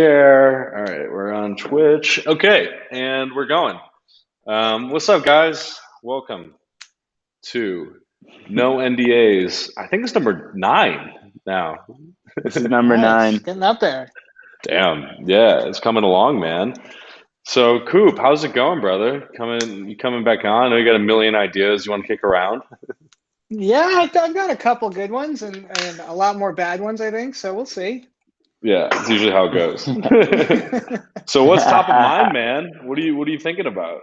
Share. All right, we're on Twitch. Okay, and we're going. What's up, guys? Welcome to No NDAs. I think it's number 9 now. This is number Nice, 9. getting up there. Damn, yeah, it's coming along, man. So, Coop, how's it going, brother? You coming back on? I know you got a million ideas you want to kick around. Yeah, I've got a couple good ones and a lot more bad ones, I think. So we'll see. Yeah, it's usually how it goes. So, what's top of mind, man? What are you thinking about?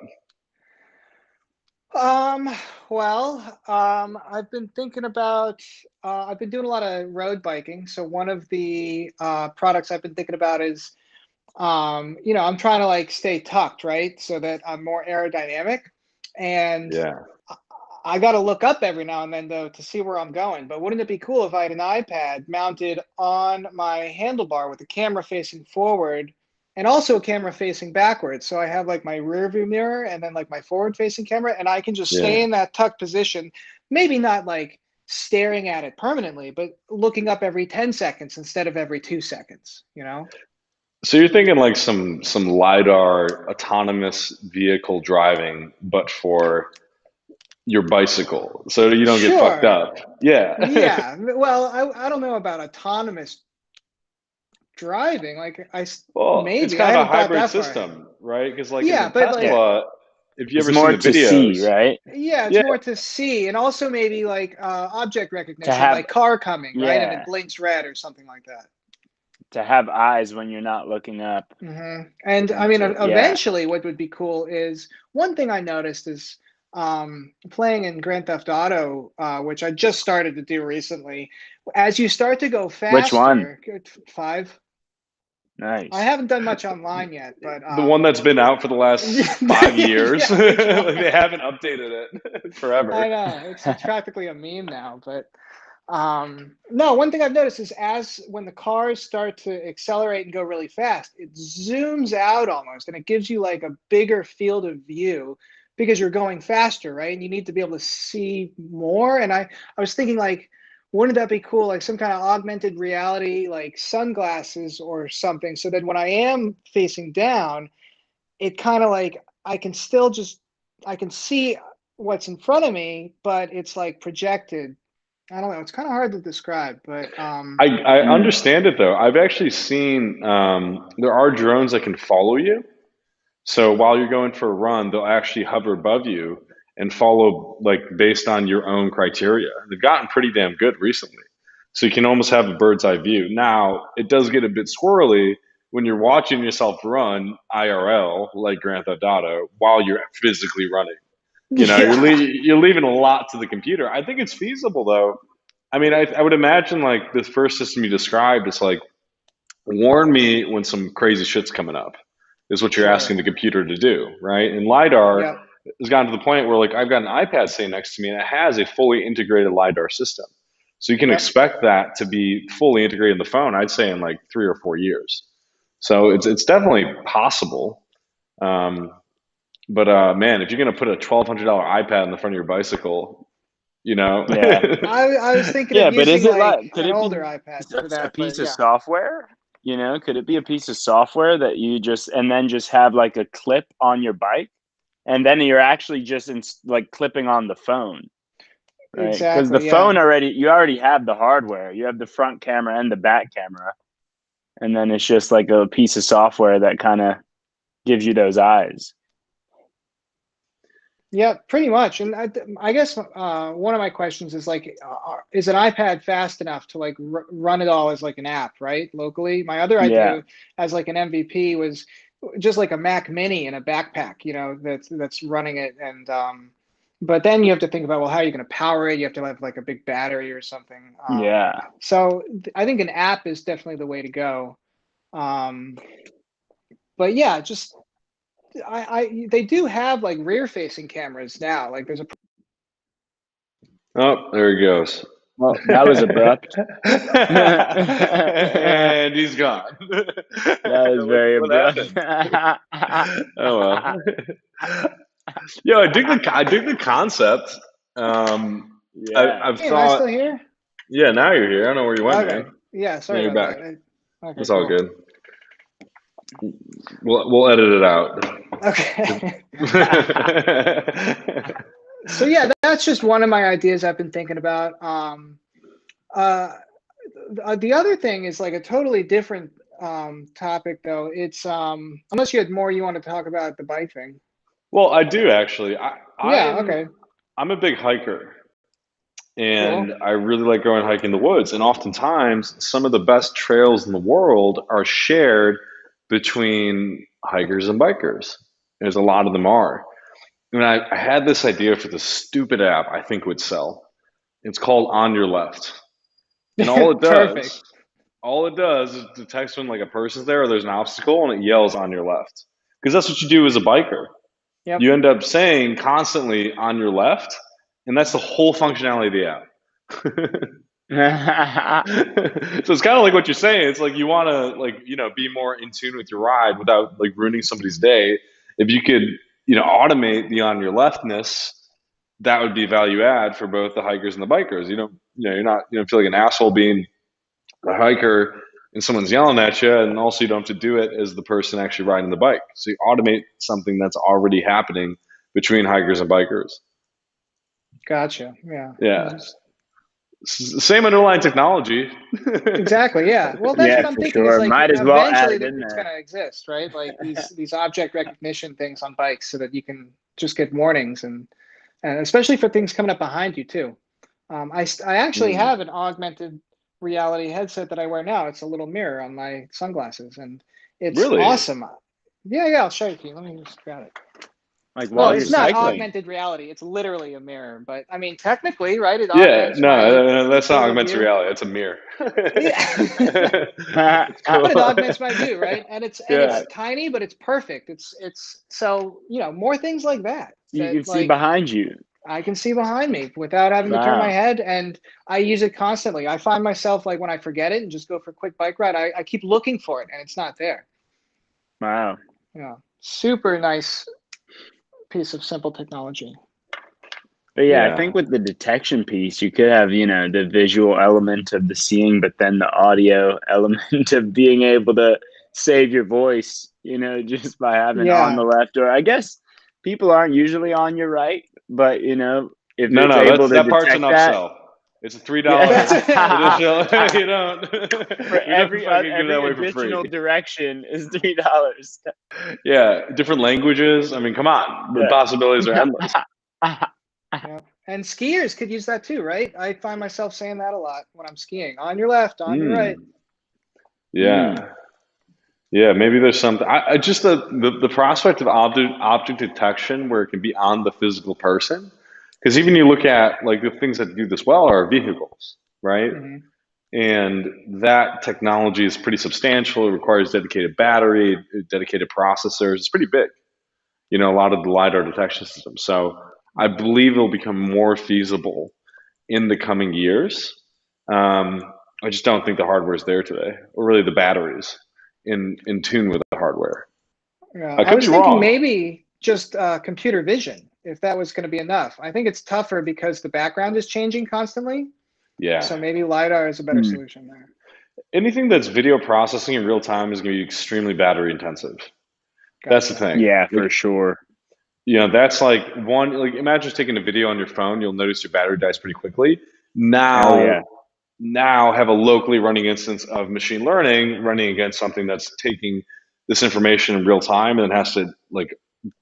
Um, I've been thinking about I've been doing a lot of road biking. So one of the products I've been thinking about is I'm trying to like stay tucked, right? So that I'm more aerodynamic. And Yeah. I got to look up every now and then though to see where I'm going. But wouldn't it be cool if I had an iPad mounted on my handlebar with the camera facing forward and also a camera facing backwards? So I have like my rear view mirror and then like my forward facing camera, and I can just Yeah. stay in that tucked position, maybe not like staring at it permanently, but looking up every 10 seconds instead of every 2 seconds, you know? So you're thinking like some LiDAR autonomous vehicle driving, but for your bicycle, so you don't get fucked Sure. up. Yeah. Yeah. Well, I don't know about autonomous driving. Like Well, it's maybe I kind of a haven't thought hybrid that far ahead. system, right? Because like in the Yeah, but like, Yeah, Tesla, if you it's ever seen more the to see, videos, right? yeah, it's yeah, more to see, and also maybe like object To recognition, have, like car coming, right, and it yeah, blinks red or something like that. to have eyes when you're not looking up. And I mean, Yeah. eventually, what would be cool is one thing I noticed is playing in Grand Theft Auto, which I just started to do recently. As you start to go Which one? faster, five. I Nice. haven't done much online yet, but the one that's been out for the last 5 years, yeah, which like one? they haven't updated it I forever. know it's practically a meme now, but no, one thing I've noticed is as when the cars start to accelerate and go really fast, it zooms out almost, and it gives you like a bigger field of view because you're going faster, right? And you need to be able to see more. And I was thinking like, wouldn't that be cool? Like some kind of augmented reality, like sunglasses or something, so that when I am facing down, it kind of like I can see what's in front of me, but it's like projected. I don't know. It's kind of hard to describe, but I Mm. understand it though. I've actually seen there are drones that can follow you. So while you're going for a run, they'll actually hover above you and follow like based on your own criteria. They've gotten pretty damn good recently. So you can almost have a bird's eye view. Now, it does get a bit squirrely when you're watching yourself run IRL, like Grand Theft Auto, while you're physically running. yeah, You're leaving a lot to the computer. I think it's feasible though. I mean, I would imagine like the first system you described is like warn me when some crazy shit's coming up is what you're asking sure, the computer to do, right? And LiDAR yep, has gotten to the point where like I've got an iPad sitting next to me and it has a fully integrated LiDAR system. So you can yep, expect that to be fully integrated in the phone, I'd say in like 3 or 4 years. So it's definitely possible. Um, but man, if you're gonna put a $1,200 iPad in the front of your bicycle, you know, Yeah. I was thinking of Yeah, but using is it like like, could an it older be iPad for just a that, but piece of yeah, software? Could it be a piece of software that you just, and then just have like a clip on your bike? And then you're actually just like clipping on the phone, right? Because the exactly, yeah, phone you already have the hardware. You have the front camera and the back camera. And then it's just like a piece of software that kind of gives you those eyes. yeah, pretty much. And I guess one of my questions is like, is an iPad fast enough to like run it all as like an app, right, locally? My other Yeah. idea as like an MVP was just like a Mac Mini in a backpack, that's running it, and but then you have to think about, well, how are you going to power it? You have to have like a big battery or something. Yeah. So I think an app is definitely the way to go. Um, but yeah, just they do have like rear facing cameras now. Like there's a oh, there he goes. Well, that was abrupt. That And he's gone. is very What abrupt. happened? Oh well. Yo, I dig the concept. Um, Yeah. I've Hey, am I still thought, here? yeah, now you're here. I don't know where you went, Okay. man. Yeah, Now sorry you're about back. that. Okay, It's all cool. good. We'll edit it out. Okay. So yeah, that's just one of my ideas I've been thinking about. The other thing is like a totally different topic, though. It's unless you had more you want to talk about the bike thing. Well, I do actually. Yeah. Okay. I'm a big hiker, Cool. and I really like going hiking in the woods. And oftentimes, some of the best trails in the world are shared between hikers and bikers. There's a lot of them are. And I had this idea for this stupid app I think would sell. It's called On Your Left. And Perfect. all it does is detects when like a person's there or there's an obstacle and it yells on your left. Because that's what you do as a biker. Yep. You end up saying constantly on your left, and that's the whole functionality of the app. So it's kind of like what you're saying. It's like you want to like, be more in tune with your ride without like ruining somebody's day. If you could, automate the on your leftness, that would be value add for both the hikers and the bikers. You're not, you don't feel like an asshole being a hiker and someone's yelling at you, and also you don't have to do it as the person actually riding the bike. So you automate something that's already happening between hikers and bikers. Gotcha. Yeah. Yeah. Same underlying technology. Exactly. Yeah. Well, that's what I'm for thinking is sure. like Might as well add eventually it in it's there. going to exist, right? Like these object recognition things on bikes, so that you can just get warnings and especially for things coming up behind you too. I actually have an augmented reality headset that I wear now. It's a little mirror on my sunglasses, and it's Really? awesome. Yeah. I'll show it to you. Let me just grab it. Like Well, while you're it's not cycling. augmented reality. It's literally a mirror. But I mean, technically, right? It Yeah, augments my no, that's not field of augmented view. reality. It's a mirror. Yeah. It's But it cool. augments my view, right? And Yeah. it's tiny, but it's perfect. It's so more things like that You that can see like behind you. I can see behind me without having to turn my Wow. head, and I use it constantly. I find myself like when I forget it and just go for a quick bike ride, I keep looking for it and it's not there. Wow. Yeah, super nice piece of simple technology. But yeah, I Yeah. think with the detection piece, you could have, the visual element of the seeing, but then the audio element of being able to save your voice, just by having on the Yeah, left. Or I guess people aren't usually on your right, but, if No, it's no, able to that part's an detect that, upsell. It's a $3 that's additional. You don't. for We don't fucking give that every away for free. additional direction is $3. Yeah, different languages. I mean, come on, the possibilities are endless. yeah. And skiers could use that too, right? I find myself saying that a lot when I'm skiing. On your left, on your right. Yeah. Yeah, maybe there's something. I just the prospect of object detection where it can be on the physical person, because even you look at like the things that do this well are vehicles, right? Hmm. And that technology is pretty substantial. It requires dedicated battery, dedicated processors. It's pretty big, a lot of the LiDAR detection systems. So I believe it'll become more feasible in the coming years. Um, I just don't think the hardware is there today, or really the batteries in tune with the hardware. Yeah, I I could be was thinking wrong. maybe just computer vision, if that was going to be enough. I think it's tougher because the background is changing constantly. So Yeah. maybe LiDAR is a better solution there. Anything that's video processing in real time is going to be extremely battery intensive. That's the Gotcha. thing. Yeah, Like, for sure. that's like like imagine just taking a video on your phone, you'll notice your battery dies pretty quickly. Hell Now yeah. now have a locally running instance of machine learning running against something that's taking this information in real time and then has to like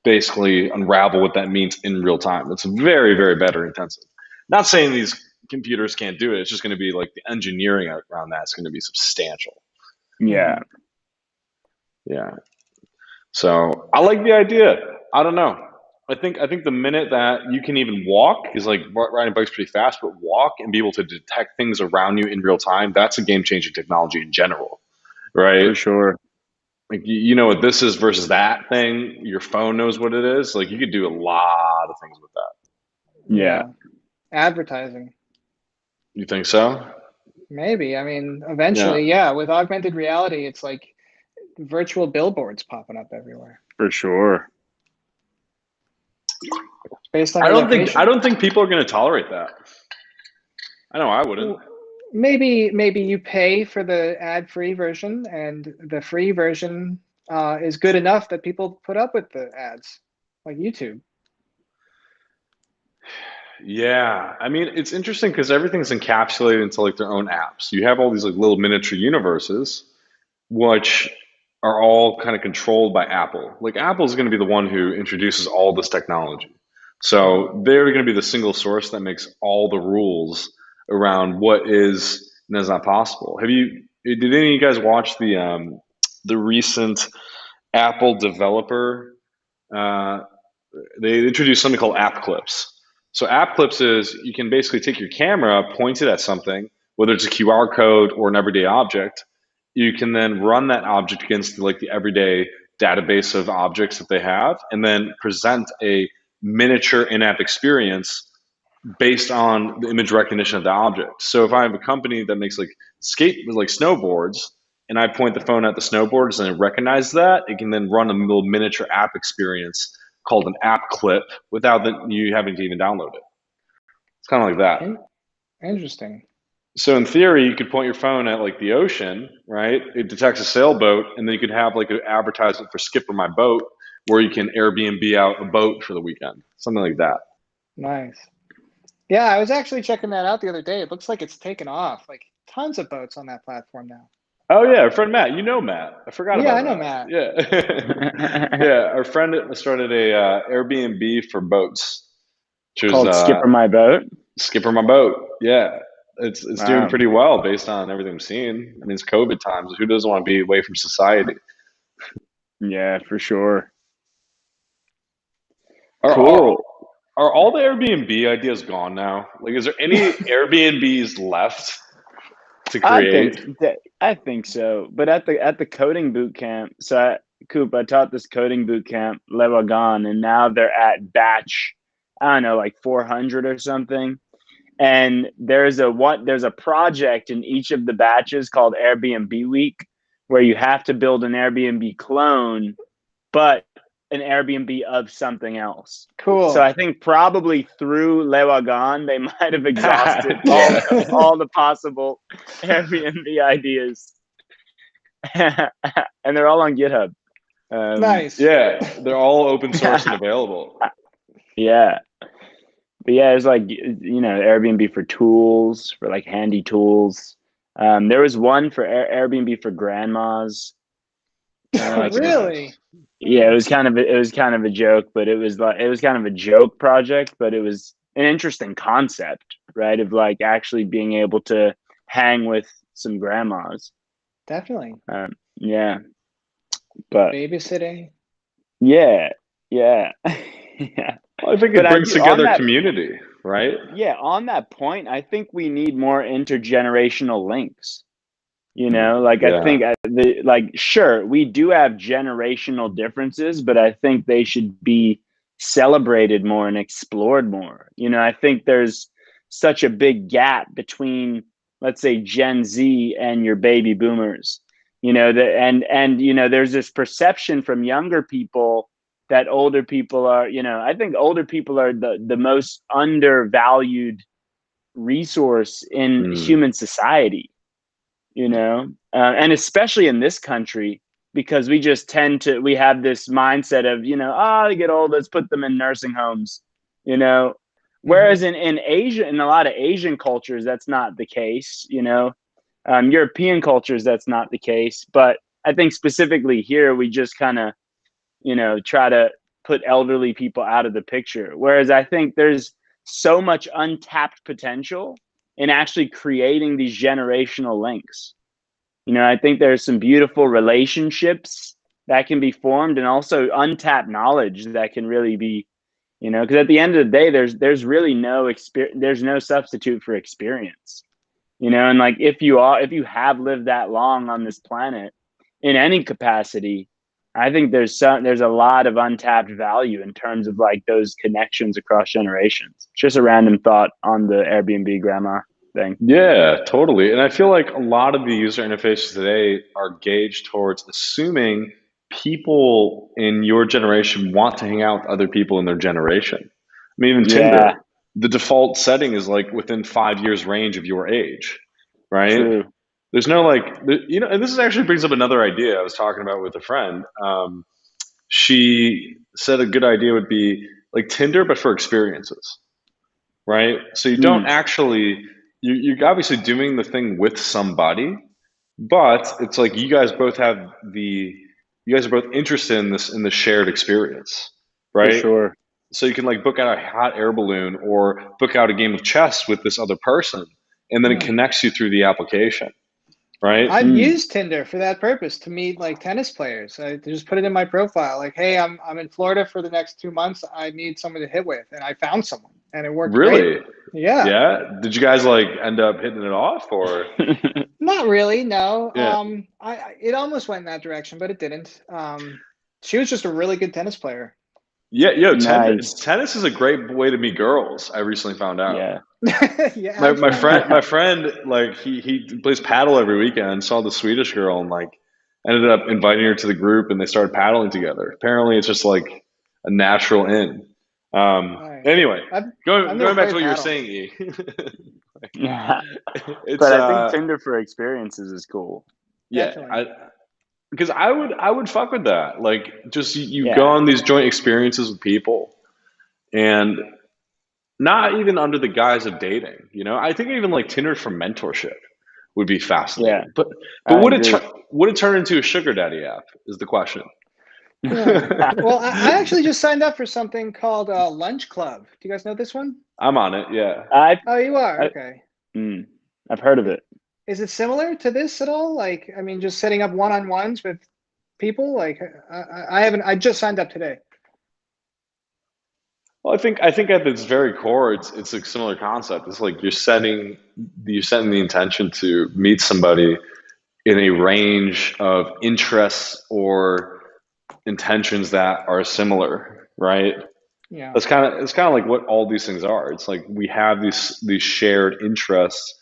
basically unravel what that means in real time. It's very, very battery intensive. Not saying these computers can't do it. It's just going to be like the engineering around that's going to be substantial. Yeah. Hmm. Yeah. So I like the idea. I don't know. I think the minute that you can even walk is like riding bikes pretty fast, but walk and be able to detect things around you in real time, that's a game changing technology in general, right? For sure. Like you know what this is versus that thing. Your phone knows what it is. Like you could do a lot of things with that. Yeah. Yeah. Advertising. You think so? Maybe. I mean, Yeah. eventually, yeah, with augmented reality, it's like virtual billboards popping up everywhere For sure. based on I your don't think I location. don't think people are going to tolerate that. I know I wouldn't. Well, maybe you pay for the ad-free version, and the free version is good enough that people put up with the ads, like YouTube. Yeah, I mean, it's interesting because everything's encapsulated into like their own apps. You have all these like little miniature universes, which are all kind of controlled by Apple. Like Apple's going to be the one who introduces all this technology. So they're going to be the single source that makes all the rules around what is and is not possible. Did any of you guys watch the recent Apple developer uh, they introduced something called app clips. So app clips is you can basically take your camera, point it at something, whether it's a QR code or an everyday object. You can then run that object against like the everyday database of objects that they have, and then present a miniature in-app experience based on the image recognition of the object. So if I have a company that makes like snowboards, and I point the phone at the snowboards and it recognizes that, it can then run a little miniature app experience called an app clip without you having to even download it. It's kind of like that. Interesting. So in theory, you could point your phone at like the ocean, right? It detects a sailboat, and then you could have like an advertisement for Skipper My Boat, where you can Airbnb out a boat for the weekend, something like that. Nice. Yeah, I was actually checking that out the other day. It looks like it's taken off. Like tons of boats on that platform now. Oh yeah, our friend Matt. You know Matt. I forgot Yeah, about I know that. Matt. Yeah, yeah. Our friend started a Airbnb for boats, which was Called Skipper My Boat. Skipper My Boat. Yeah, it's doing Wow. pretty well based on everything I'm seeing. I mean, it's COVID times. Who doesn't want to be away from society? Yeah, for sure. Are Cool. all the Airbnb ideas gone now? Like, is there any Airbnbs left to create? I think so. But at the coding boot camp, Coop, I taught this coding boot camp, Lewagan, and now they're at batch, I don't know, like 400 or something. And there's a project in each of the batches called Airbnb Week, where you have to build an Airbnb clone, but an Airbnb of something else. Cool. So I think probably through Lewagan, they might have exhausted Yeah. all the possible Airbnb ideas. And they're all on GitHub. Nice. Yeah, they're all open source and available. Yeah. But yeah, it's like, Airbnb for tools, for like handy tools. There was one for Airbnb for grandmas. Really? Yeah, it was kind of a joke, but it was kind of a joke project, but it was an interesting concept, right? Of like actually being able to hang with some grandmas. Definitely. Yeah, but babysitting. Yeah. Yeah. Well, I think it brings together community, right? Yeah, on that point, I think we need more intergenerational links. I think sure, we do have generational differences, but I think they should be celebrated more and explored more. I think there's such a big gap between, let's say, Gen Z and your baby boomers. There's this perception from younger people that older people are, I think older people are the most undervalued resource in human society. And especially in this country, because we just we have this mindset of, they get old, let's put them in nursing homes, whereas in Asia, in a lot of Asian cultures, that's not the case, European cultures, that's not the case. But I think specifically here, we just kind of, try to put elderly people out of the picture. Whereas I think there's so much untapped potential in actually creating these generational links. I think there's some beautiful relationships that can be formed, and also untapped knowledge that can really be, because at the end of the day, there's really there's no substitute for experience, and like if you have lived that long on this planet in any capacity, I think there's a lot of untapped value in terms of like those connections across generations. Just a random thought on the Airbnb grandma thing. Yeah, totally. And I feel like a lot of the user interfaces today are gauged towards assuming people in your generation want to hang out with other people in their generation. I mean, even Tinder, the default setting is like within 5 years range of your age, right? True. There's no like, and this is actually brings up another idea I was talking about with a friend. She said a good idea would be like Tinder, but for experiences, right? So you don't Mm, actually, you're obviously doing the thing with somebody, but it's like you guys are both interested in this, in the shared experience, for right? sure. So you can like book out a hot air balloon or book out a game of chess with this other person, and then it Hmm. connects you through the application, right? I've Mm, used Tinder for that purpose to meet like tennis players. I just put it in my profile, like, "Hey, I'm in Florida for the next 2 months. I need someone to hit with," and I found someone, and it worked great. Really? Yeah, Yeah. Did you guys like end up hitting it off or? not really. No, Yeah. it almost went in that direction, but it didn't. She was just a really good tennis player. Yeah, yo, nice. tennis is a great way to meet girls. I recently found out. Yeah. Yeah, My how'd you my find friend that? my friend like he plays paddle every weekend. Saw the Swedish girl and like ended up inviting her to the group and they started paddling together. Apparently, it's just like a natural in. Nice. Anyway, I've I've never going back to played what you were paddle. saying, E. Yeah. It's But I think Tinder for experiences is cool. yeah, Definitely. I because I would fuck with that. Like just you go Yeah. on these joint experiences with people and not even under the guise of dating. I think even like Tinder for mentorship would be Yeah. fascinating. But I agree. would it turn into a sugar daddy app? Is the question. Yeah. Well, I actually just signed up for something called Lunch Club. Do you guys know this one? I'm on it. Yeah. I, Oh, you are? I Okay. mm, I've heard of it. Is it similar to this at all? Like, I mean, just setting up one-on-ones with people? Like, I haven't, I just signed up today. Well, I think at its very core, it's a similar concept. It's like you're setting the intention to meet somebody in a range of interests or intentions that are similar, right? Yeah. It's kind of like what all these things are. It's like we have these shared interests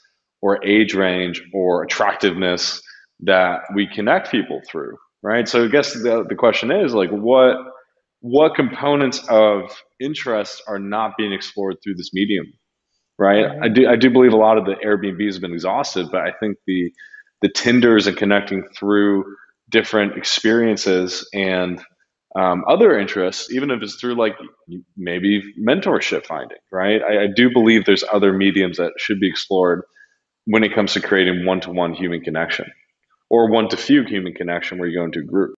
or age range or attractiveness that we connect people through, right? So I guess the question is like what components of interest are not being explored through this medium, right? Hmm. I do believe a lot of the Airbnbs have been exhausted, but I think the Tinders and connecting through different experiences and other interests, even if it's through like maybe mentorship finding, right? I do believe there's other mediums that should be explored when it comes to creating one-to-one human connection or one-to-few human connection where you go into a group.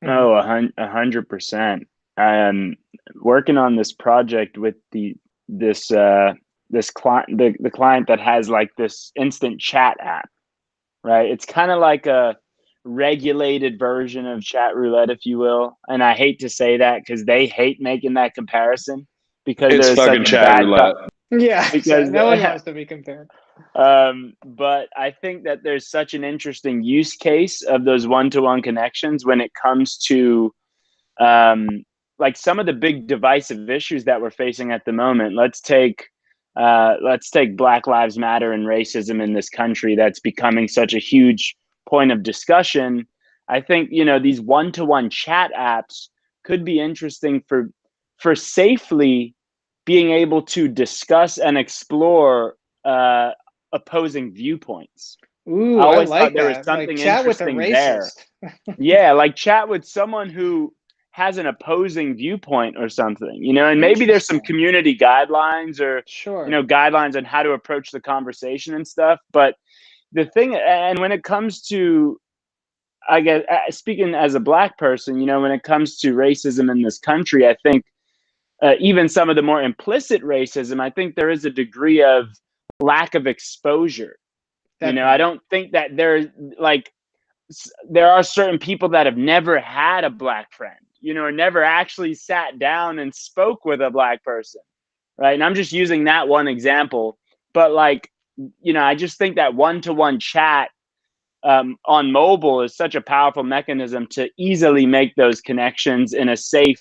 Hmm. Oh, 100%. I am working on this project with this this client, the client that has like this instant chat app, right? It's kind of like a regulated version of chat roulette, if you will. And I hate to say that because they hate making that comparison because It's there is such fucking a chat bad roulette. Yeah, because no one wants to be compared. but I think that there's such an interesting use case of those one-to-one connections when it comes to um, like some of the big divisive issues that we're facing at the moment. Let's take Black Lives Matter and racism in this country that's becoming such a huge point of discussion. I think these one-to-one chat apps could be interesting for safely being able to discuss and explore uh, opposing viewpoints. I Ooh, I always thought like there was that. Like, something chat with a interesting there. racist. Yeah, like chat with someone who has an opposing viewpoint or something, and maybe there's some Interesting. community guidelines or, Sure. guidelines on how to approach the conversation and stuff. But the thing, and when it comes to, I guess, speaking as a Black person, when it comes to racism in this country, I think even some of the more implicit racism, I think there is a degree of lack of exposure. I Definitely. don't think that like, there are certain people that have never had a Black friend, or never actually sat down and spoke with a Black person, right? And I'm just using that one example, but like, I just think that one-to-one chat on mobile is such a powerful mechanism to easily make those connections in a safe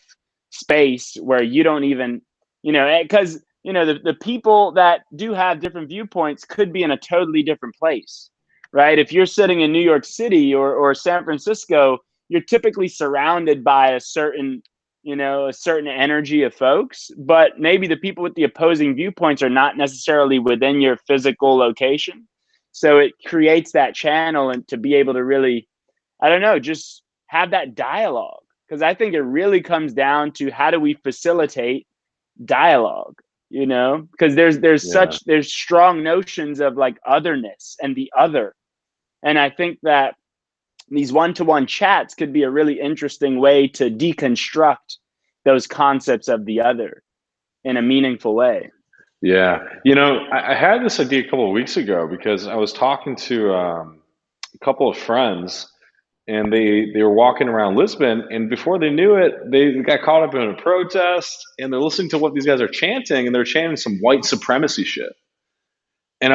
space where you don't even, because the people that do have different viewpoints could be in a totally different place, right? If you're sitting in New York City or San Francisco, you're typically surrounded by a certain energy of folks, but maybe the people with the opposing viewpoints are not necessarily within your physical location. So it creates that channel, and to be able to really, I don't know, just have that dialogue. Because I think it really comes down to how do we facilitate dialogue, because Yeah. there's strong notions of like otherness and the other. And I think that these one-to-one chats could be a really interesting way to deconstruct those concepts of the other in a meaningful way. Yeah. I had this idea a couple of weeks ago because I was talking to a couple of friends, and they were walking around Lisbon, and before they knew it, they got caught up in a protest, and they're listening to what these guys are chanting, and they're chanting some white supremacy shit. And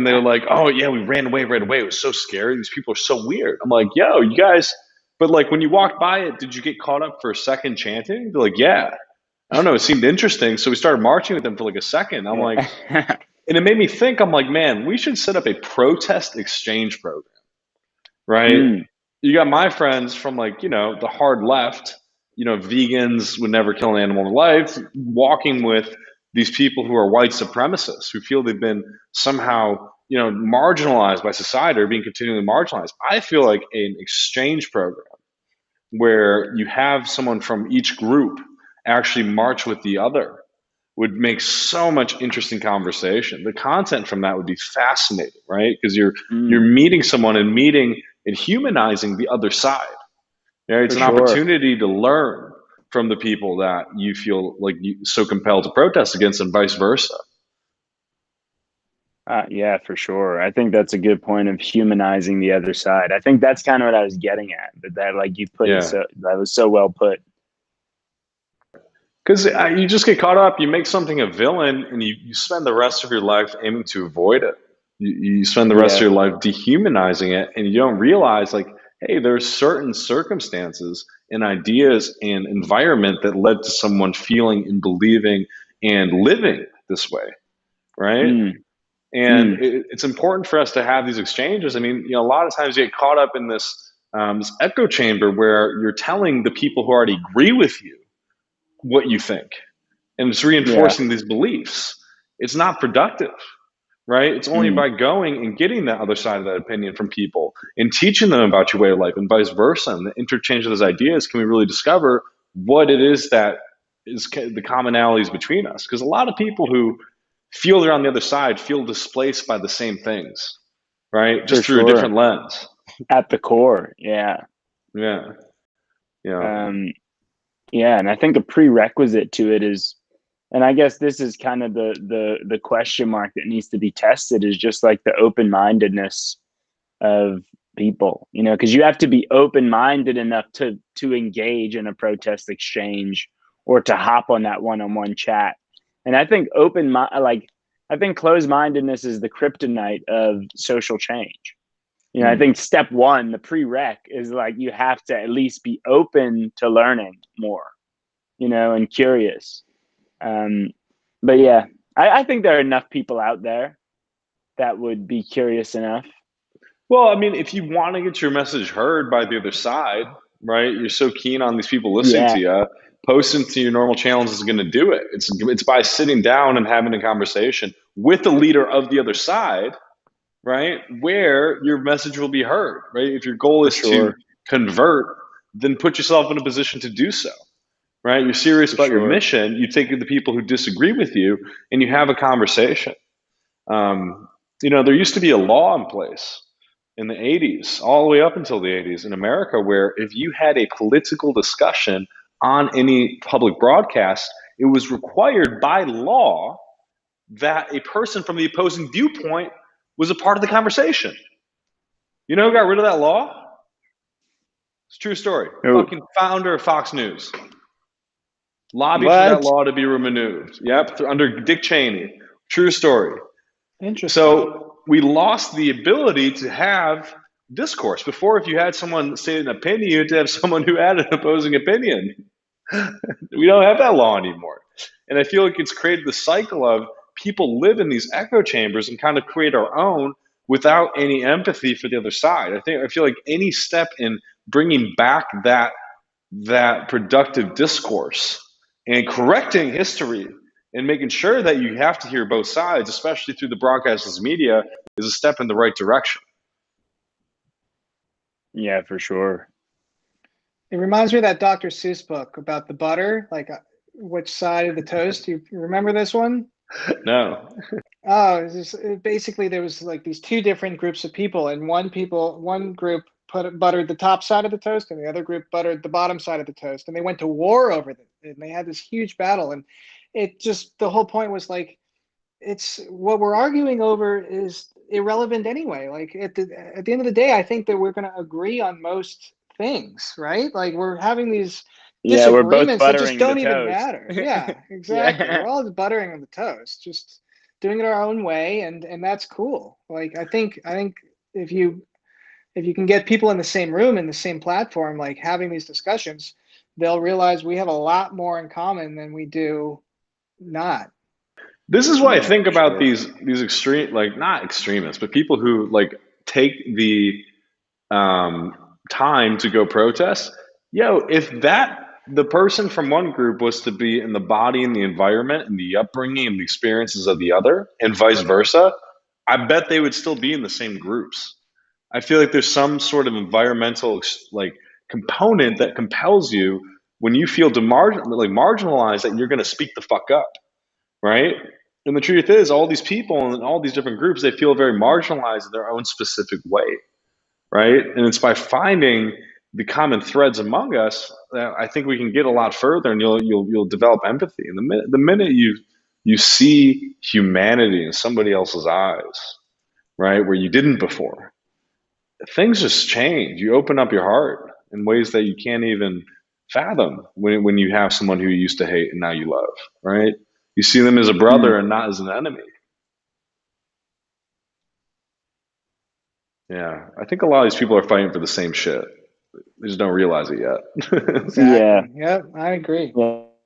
they were like, "Oh yeah, we ran away right away. It was so scary. These people are so weird." I'm like, "Yo, you guys," but like when you walked by it, did you get caught up for a second chanting? They're like, "Yeah." I don't know. It seemed interesting, so we started marching with them for like a second. I'm like, Yeah. and it made me think. I'm like, man, we should set up a protest exchange program, right? Mm, You got my friends from like, the hard left, vegans would never kill an animal in life, walking with these people who are white supremacists who feel they've been somehow, marginalized by society or being continually marginalized. I feel like an exchange program where you have someone from each group actually march with the other would make so much interesting conversation. The content from that would be fascinating, right? Because you're mm, meeting someone and meeting and humanizing the other side. Right? It's for an sure. opportunity to learn from the people that you feel like you so compelled to protest against, and vice versa. Yeah, for sure. I think that's a good point of humanizing the other side. I think that's kind of what I was getting at, but that like you put it Yeah, so that was so well put. because you just get caught up. You make something a villain, and you spend the rest of your life aiming to avoid it. You spend the rest of Yeah, your life dehumanizing it, and you don't realize, like, hey, there's certain circumstances and ideas and environment that led to someone feeling and believing and living this way, right? mm, And mm, it's important for us to have these exchanges. I mean, a lot of times you get caught up in this echo chamber where you're telling the people who already agree with you what you think, and it's yeah, reinforcing these beliefs. It's not productive, right? It's only mm, by going and getting the other side of that opinion from people and teaching them about your way of life, and vice versa. And the interchange of those ideas, can we really discover what it is that is the commonalities between us? Because a lot of people who feel they're on the other side feel displaced by the same things, right? for Just through a sure. different lens. At the core, yeah. Yeah. Yeah. Um, yeah, and I think a prerequisite to it is, and I guess this is kind of the question mark that needs to be tested, is just like the open-mindedness of people, because you have to be open-minded enough to engage in a protest exchange or to hop on that one-on-one chat. And I think I think closed-mindedness is the kryptonite of social change. I Hmm. think step one, the prereq, is like you have to at least be open to learning more, and curious. Um, but yeah, I think there are enough people out there that would be curious enough. Well, I mean, if you want to get your message heard by the other side, right? You're so keen on these people listening to Yeah, you. Posting to your normal channels is going to do it. It's by sitting down and having a conversation with the leader of the other side, right? Where your message will be heard, right? If your goal for is to sure. convert, then put yourself in a position to do so, right? You're serious For about your sure. mission. You take the people who disagree with you and you have a conversation. Um, there used to be a law in place in the 80s, all the way up until the 80s in America, where if you had a political discussion on any public broadcast, it was required by law that a person from the opposing viewpoint was a part of the conversation. You know who got rid of that law? It's a true story. Oh, Fucking founder of Fox News lobbied for that what? law to be removed. Yep, under Dick Cheney. True story. Interesting. So we lost the ability to have discourse. Before, if you had someone say an opinion, you had to have someone who had an opposing opinion. We don't have that law anymore. And I feel like it's created the cycle of people live in these echo chambers and kind of create our own without any empathy for the other side. I feel like any step in bringing back that productive discourse and correcting history And making sure that you have to hear both sides, especially through the broadcasters media, is a step in the right direction. Yeah, for sure. It reminds me of that Dr. Seuss book about the butter, like which side of the toast. You remember this one? No. Oh, basically there was like these two different groups of people, and one group buttered the top side of the toast, and the other group buttered the bottom side of the toast, and they went to war over it, and they had this huge battle, and the whole point was like, it's what we're arguing over is irrelevant anyway. Like at the end of the day, I think that we're going to agree on most things, right? Like we're having these Yeah, we're both disagreements that just buttering the don't even toast. matter. Yeah, exactly. Yeah. We're all just buttering on the toast, just doing it our own way, and that's cool. Like I think if you can get people in the same room, in the same platform, like having these discussions, they'll realize we have a lot more in common than we do not. This is what I Yeah, think for about sure. these extreme, like not extremists, but people who like take the time to go protest. Yo, if the person from one group was to be in the body and the environment and the upbringing and the experiences of the other, and vice versa, I bet they would still be in the same groups. I feel like there's some sort of environmental like component that compels you when you feel marginalized that you're going to speak the fuck up, right? And the truth is, all these people and all these different groups, they feel very marginalized in their own specific way, right? And it's by finding the common threads among us that I think we can get a lot further, and you'll develop empathy. And the minute you see humanity in somebody else's eyes, right, where you didn't before, things just change. You open up your heart in ways that you can't even fathom when you have someone who you used to hate and now you love, right? You see them as a Mm. brother and not as an enemy. Yeah, I think a lot of these people are fighting for the same shit. They just don't realize it yet. Yeah. Exactly. Yep, I agree.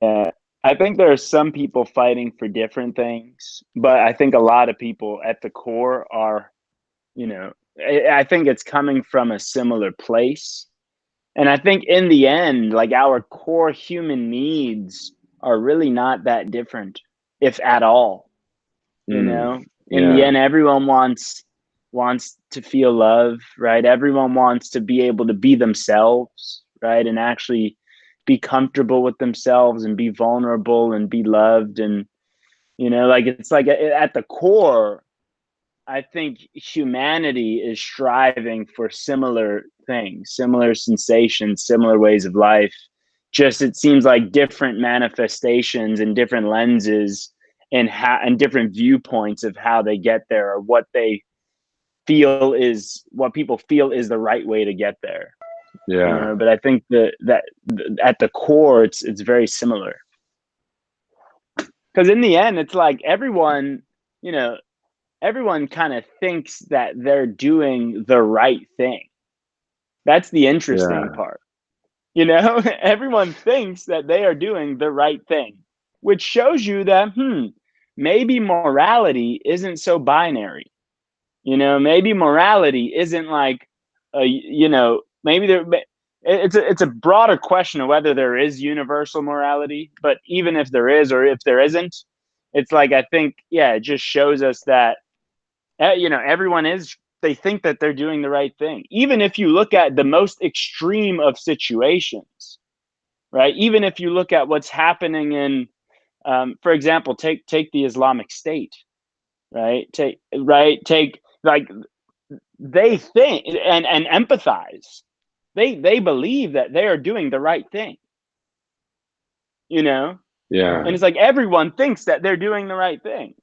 Yeah. I think there are some people fighting for different things, but I think a lot of people at the core are, you know, I think it's coming from a similar place. And I think in the end, like our core human needs are really not that different, if at all. You Mm, know, in the yeah, end, everyone wants to feel love, right? Everyone wants to be able to be themselves, right? And actually be comfortable with themselves and be vulnerable and be loved. And, like it's like at the core, I think humanity is striving for similar things, similar sensations, similar ways of life. Just it seems like different manifestations and different lenses and different viewpoints of how they get there, or what people feel is the right way to get there. yeah, But I think that at the core, it's very similar. Because in the end, it's like you know, everyone kind of thinks that they're doing the right thing. That's the interesting yeah, part. Everyone thinks that they are doing the right thing, which shows you that, maybe morality isn't so binary. Maybe morality isn't like, maybe it's a broader question of whether there is universal morality, but even if there is, or if there isn't, it's like, I think, yeah, it just shows us that, they think that they're doing the right thing. Even if you look at the most extreme of situations, right? Even if you look at what's happening in, for example, take the Islamic State, right? Take like, they think and empathize. They believe that they are doing the right thing, you know? yeah, And it's like everyone thinks that they're doing the right thing.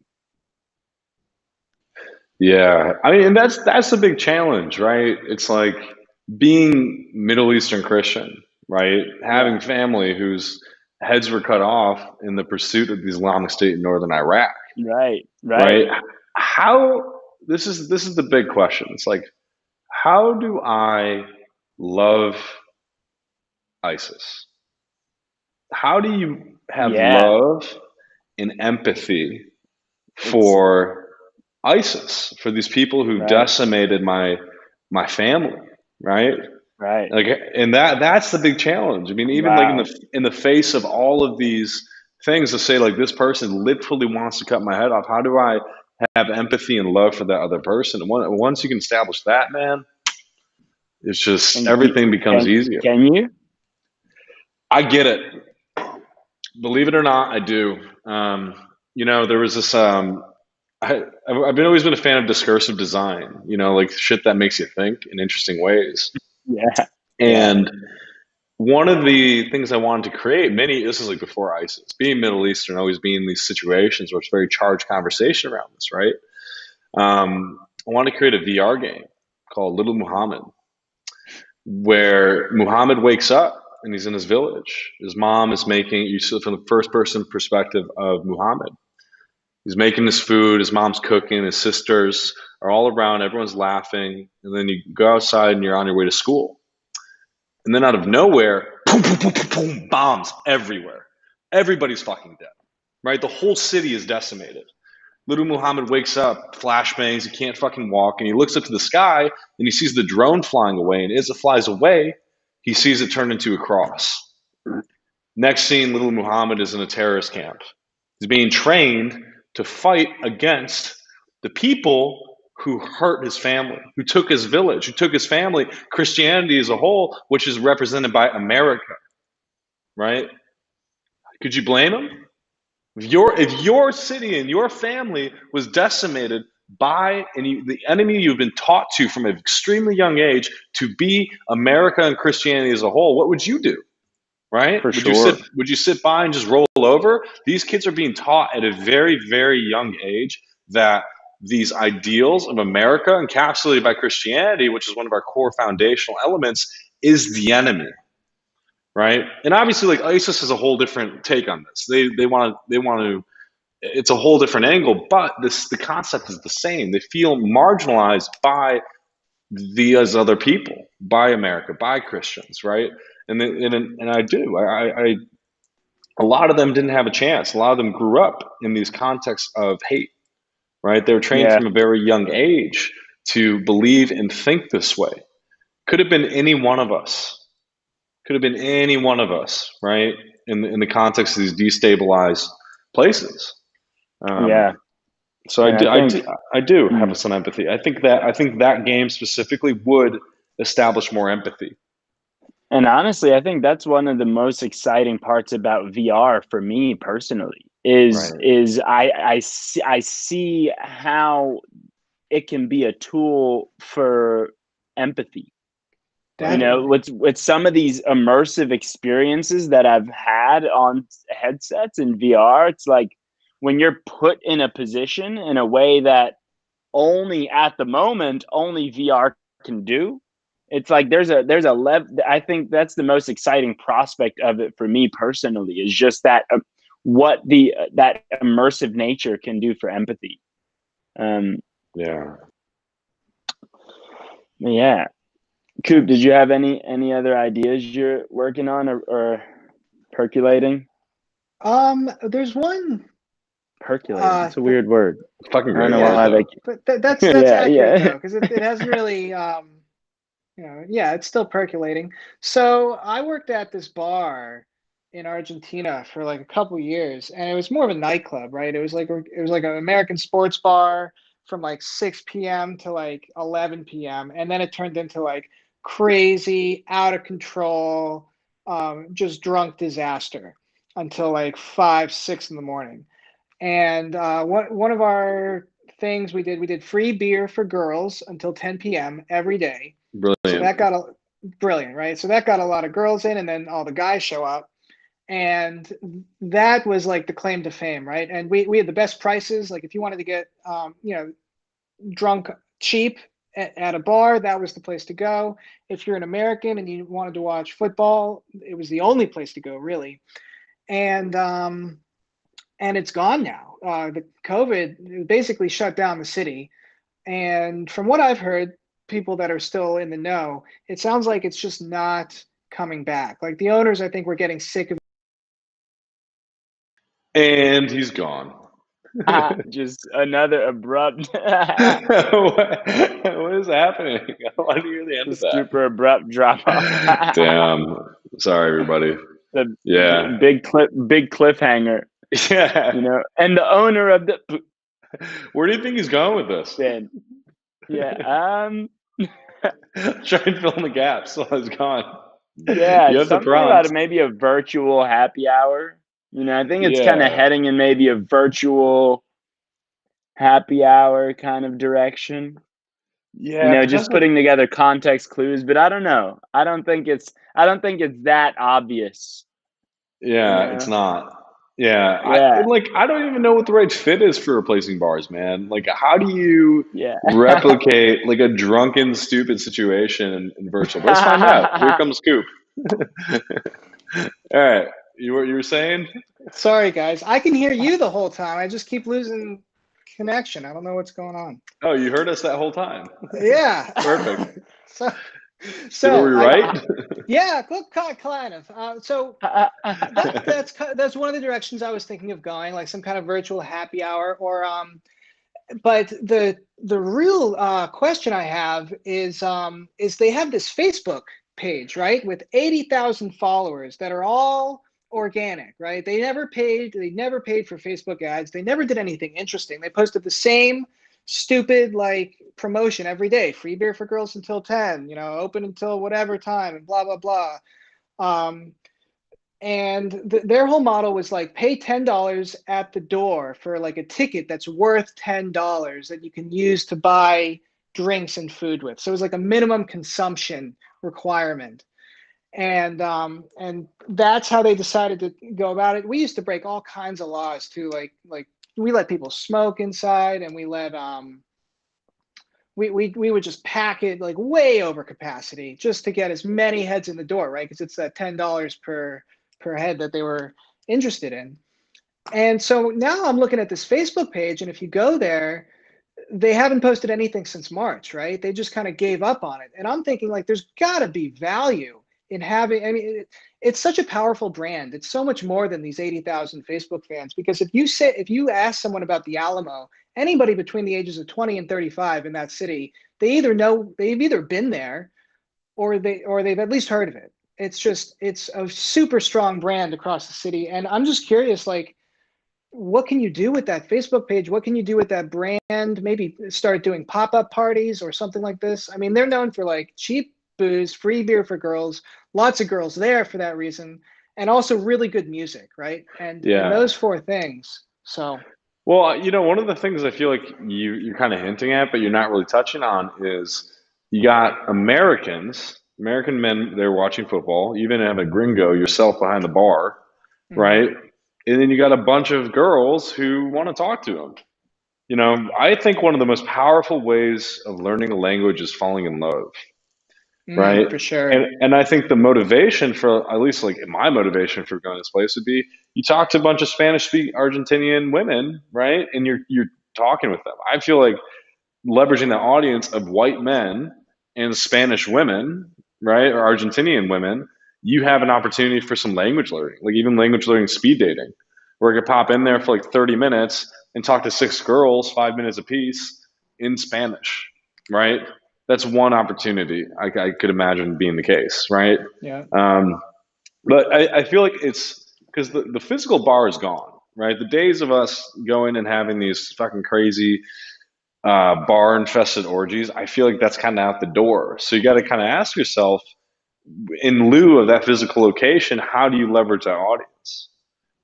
yeah. I mean, and that's the big challenge, right? It's like being Middle Eastern Christian, right? Having Yeah. family whose heads were cut off in the pursuit of the Islamic State in northern Iraq, Right. right? Right. How this is the big question. It's like, how do I love ISIS? How do you have Yeah. love and empathy It's for ISIS, for these people who right. decimated my family, right? Right. Like, and that's the big challenge. I mean, even like in Wow. the face of all of these things to say, like, this person literally wants to cut my head off. How do I have empathy and love for that other person? And once you can establish that, man, it's just And everything becomes easier. can you? I get it. Believe it or not, I do. There was this. I've always been a fan of discursive design. Like shit that makes you think in interesting ways. Yeah. And one of the things I wanted to create, this is like before ISIS, being Middle Eastern, always being in these situations where it's very charged conversation around this, right? I wanted to create a VR game called Little Muhammad, where Muhammad wakes up and he's in his village. His mom is making, you see from the first person perspective of Muhammad. He's making his food, his mom's cooking, his sisters are all around, everyone's laughing, and then you go outside and you're on your way to school. And then out of nowhere, boom, boom, boom, boom, boom, bombs everywhere. Everybody's fucking dead, right? The whole city is decimated. Little Muhammad wakes up, flashbangs, he can't fucking walk, and he looks up to the sky and he sees the drone flying away, and as it flies away, he sees it turn into a cross. Next scene, little Muhammad is in a terrorist camp. He's being trained to fight against the people who hurt his family, who took his village, who took his family, Christianity as a whole, which is represented by America, right? Could you blame him? If your city and your family was decimated by the enemy you've been taught to from an extremely young age to be America and Christianity as a whole, what would you do? Right? Would you sit by and just roll over? These kids are being taught at a very, very young age that these ideals of America, encapsulated by Christianity, which is one of our core foundational elements, is the enemy. Right? And obviously, like, ISIS has a whole different take on this. They want to. It's a whole different angle, but the concept is the same. They feel marginalized by these other people, by America, by Christians, right? And I do. A lot of them didn't have a chance. A lot of them grew up in these contexts of hate, right? They were trained from a very young age to believe and think this way. Could have been any one of us. Could have been any one of us, right? In the context of these destabilized places. So I do have some empathy. I think that game specifically would establish more empathy. And honestly, I think that's one of the most exciting parts about VR for me personally is I see how it can be a tool for empathy. With some of these immersive experiences that I've had on headsets in VR, it's like when you're put in a position in a way that only at the moment only VR can do. It's like there's a level. I think that's the most exciting prospect of it for me personally, is just that what that immersive nature can do for empathy. Yeah. Coop, did you have any other ideas you're working on or percolating? There's one. Percolating. It's a weird word. Fucking great. I don't know why but that's accurate though, because it hasn't really. It's still percolating. So I worked at this bar in Argentina for like a couple years, and it was more of a nightclub, right? It was like an American sports bar from like 6 p.m. to like 11 p.m. And then it turned into like crazy, out of control, just drunk disaster until like 5, 6 in the morning. And one of our things we did free beer for girls until 10 p.m. every day. Brilliant. So that got brilliant, right? So that got a lot of girls in, and then all the guys show up. And that was like the claim to fame, right? And we had the best prices. Like if you wanted to get, drunk cheap at a bar, that was the place to go. If you're an American and you wanted to watch football, it was the only place to go, really. And it's gone now. The COVID basically shut down the city. And from what I've heard, people that are still in the know, it sounds like it's just not coming back. Like the owners, I think, were getting sick of. And he's gone. Just another abrupt. What is happening? I don't want to hear the end of that. Super abrupt drop off. Damn. Sorry, everybody. Big cliffhanger. Yeah. and the owner of the Where do you think he's going with this? then, yeah, Try and fill in the gaps while he's gone. yeah, You it's have the something about prompts. maybe a virtual happy hour. I think it's kind of Yeah. heading in maybe a virtual happy hour kind of direction. Yeah, but Just that's like, putting together context clues, but I don't know. I don't think it's that obvious, you yeah, it's know. not. Yeah, Yeah. I don't even know what the right fit is for replacing bars, man. Like, how do you Yeah. replicate like a drunken, stupid situation in virtual? But let's find out. Here comes Scoop. All right, you were saying? Sorry, guys. I can hear you the whole time. I just keep losing connection. I don't know what's going on. Oh, you heard us that whole time. Yeah. Perfect. so, So were so we I, right? yeah, kind of. So that's one of the directions I was thinking of going, like some kind of virtual happy hour, or but the real question I have is they have this Facebook page, right, with 80,000 followers that are all organic, right? They never paid for Facebook ads. They never did anything interesting. They posted the same stupid like promotion every day: free beer for girls until 10, open until whatever time, and blah blah blah. Um, and their whole model was like, pay $10 at the door for like a ticket that's worth $10 that you can use to buy drinks and food with. So it was like a minimum consumption requirement. And that's how they decided to go about it. We used to break all kinds of laws too, like we let people smoke inside, and we let we would just pack it like way over capacity just to get as many heads in the door, right? Because it's that $10 per head that they were interested in. And so now I'm looking at this Facebook page, and if you go there, they haven't posted anything since March, right? They just kind of gave up on it. And I'm thinking, like, there's got to be value in having, I mean, it's such a powerful brand. It's so much more than these 80,000 Facebook fans. Because if you ask someone about the Alamo, anybody between the ages of 20 and 35 in that city, they've either been there, or they've at least heard of it. It's a super strong brand across the city. And I'm just curious, like, what can you do with that Facebook page? What can you do with that brand? Maybe start doing pop-up parties or something like this. I mean, they're known for like cheap booze, free beer for girls, lots of girls there for that reason, and also really good music, right? And Yeah. those four things. So, Well, one of the things I feel like you're kind of hinting at, but you're not really touching on is you got American men, they're watching football. You even have a gringo yourself behind the bar, mhm. right? And then you got a bunch of girls who want to talk to them. I think one of the most powerful ways of learning a language is falling in love, right? For And sure. and I think the motivation for, at least like my motivation for going to this place would be, you talk to a bunch of Spanish speaking Argentinian women, right? And you're talking with them. I feel like leveraging the audience of white men and Spanish women, right, or Argentinian women, you have an opportunity for some language learning, like even language learning speed dating, where you could pop in there for like 30 minutes and talk to six girls, 5 minutes apiece in Spanish, right? That's one opportunity I could imagine being the case, right? Yeah. Um, but I feel like it's because the physical bar is gone, right? The days of us going and having these fucking crazy bar infested orgies, I feel like that's kind of out the door. So you got to kind of ask yourself, in lieu of that physical location, how do you leverage that audience,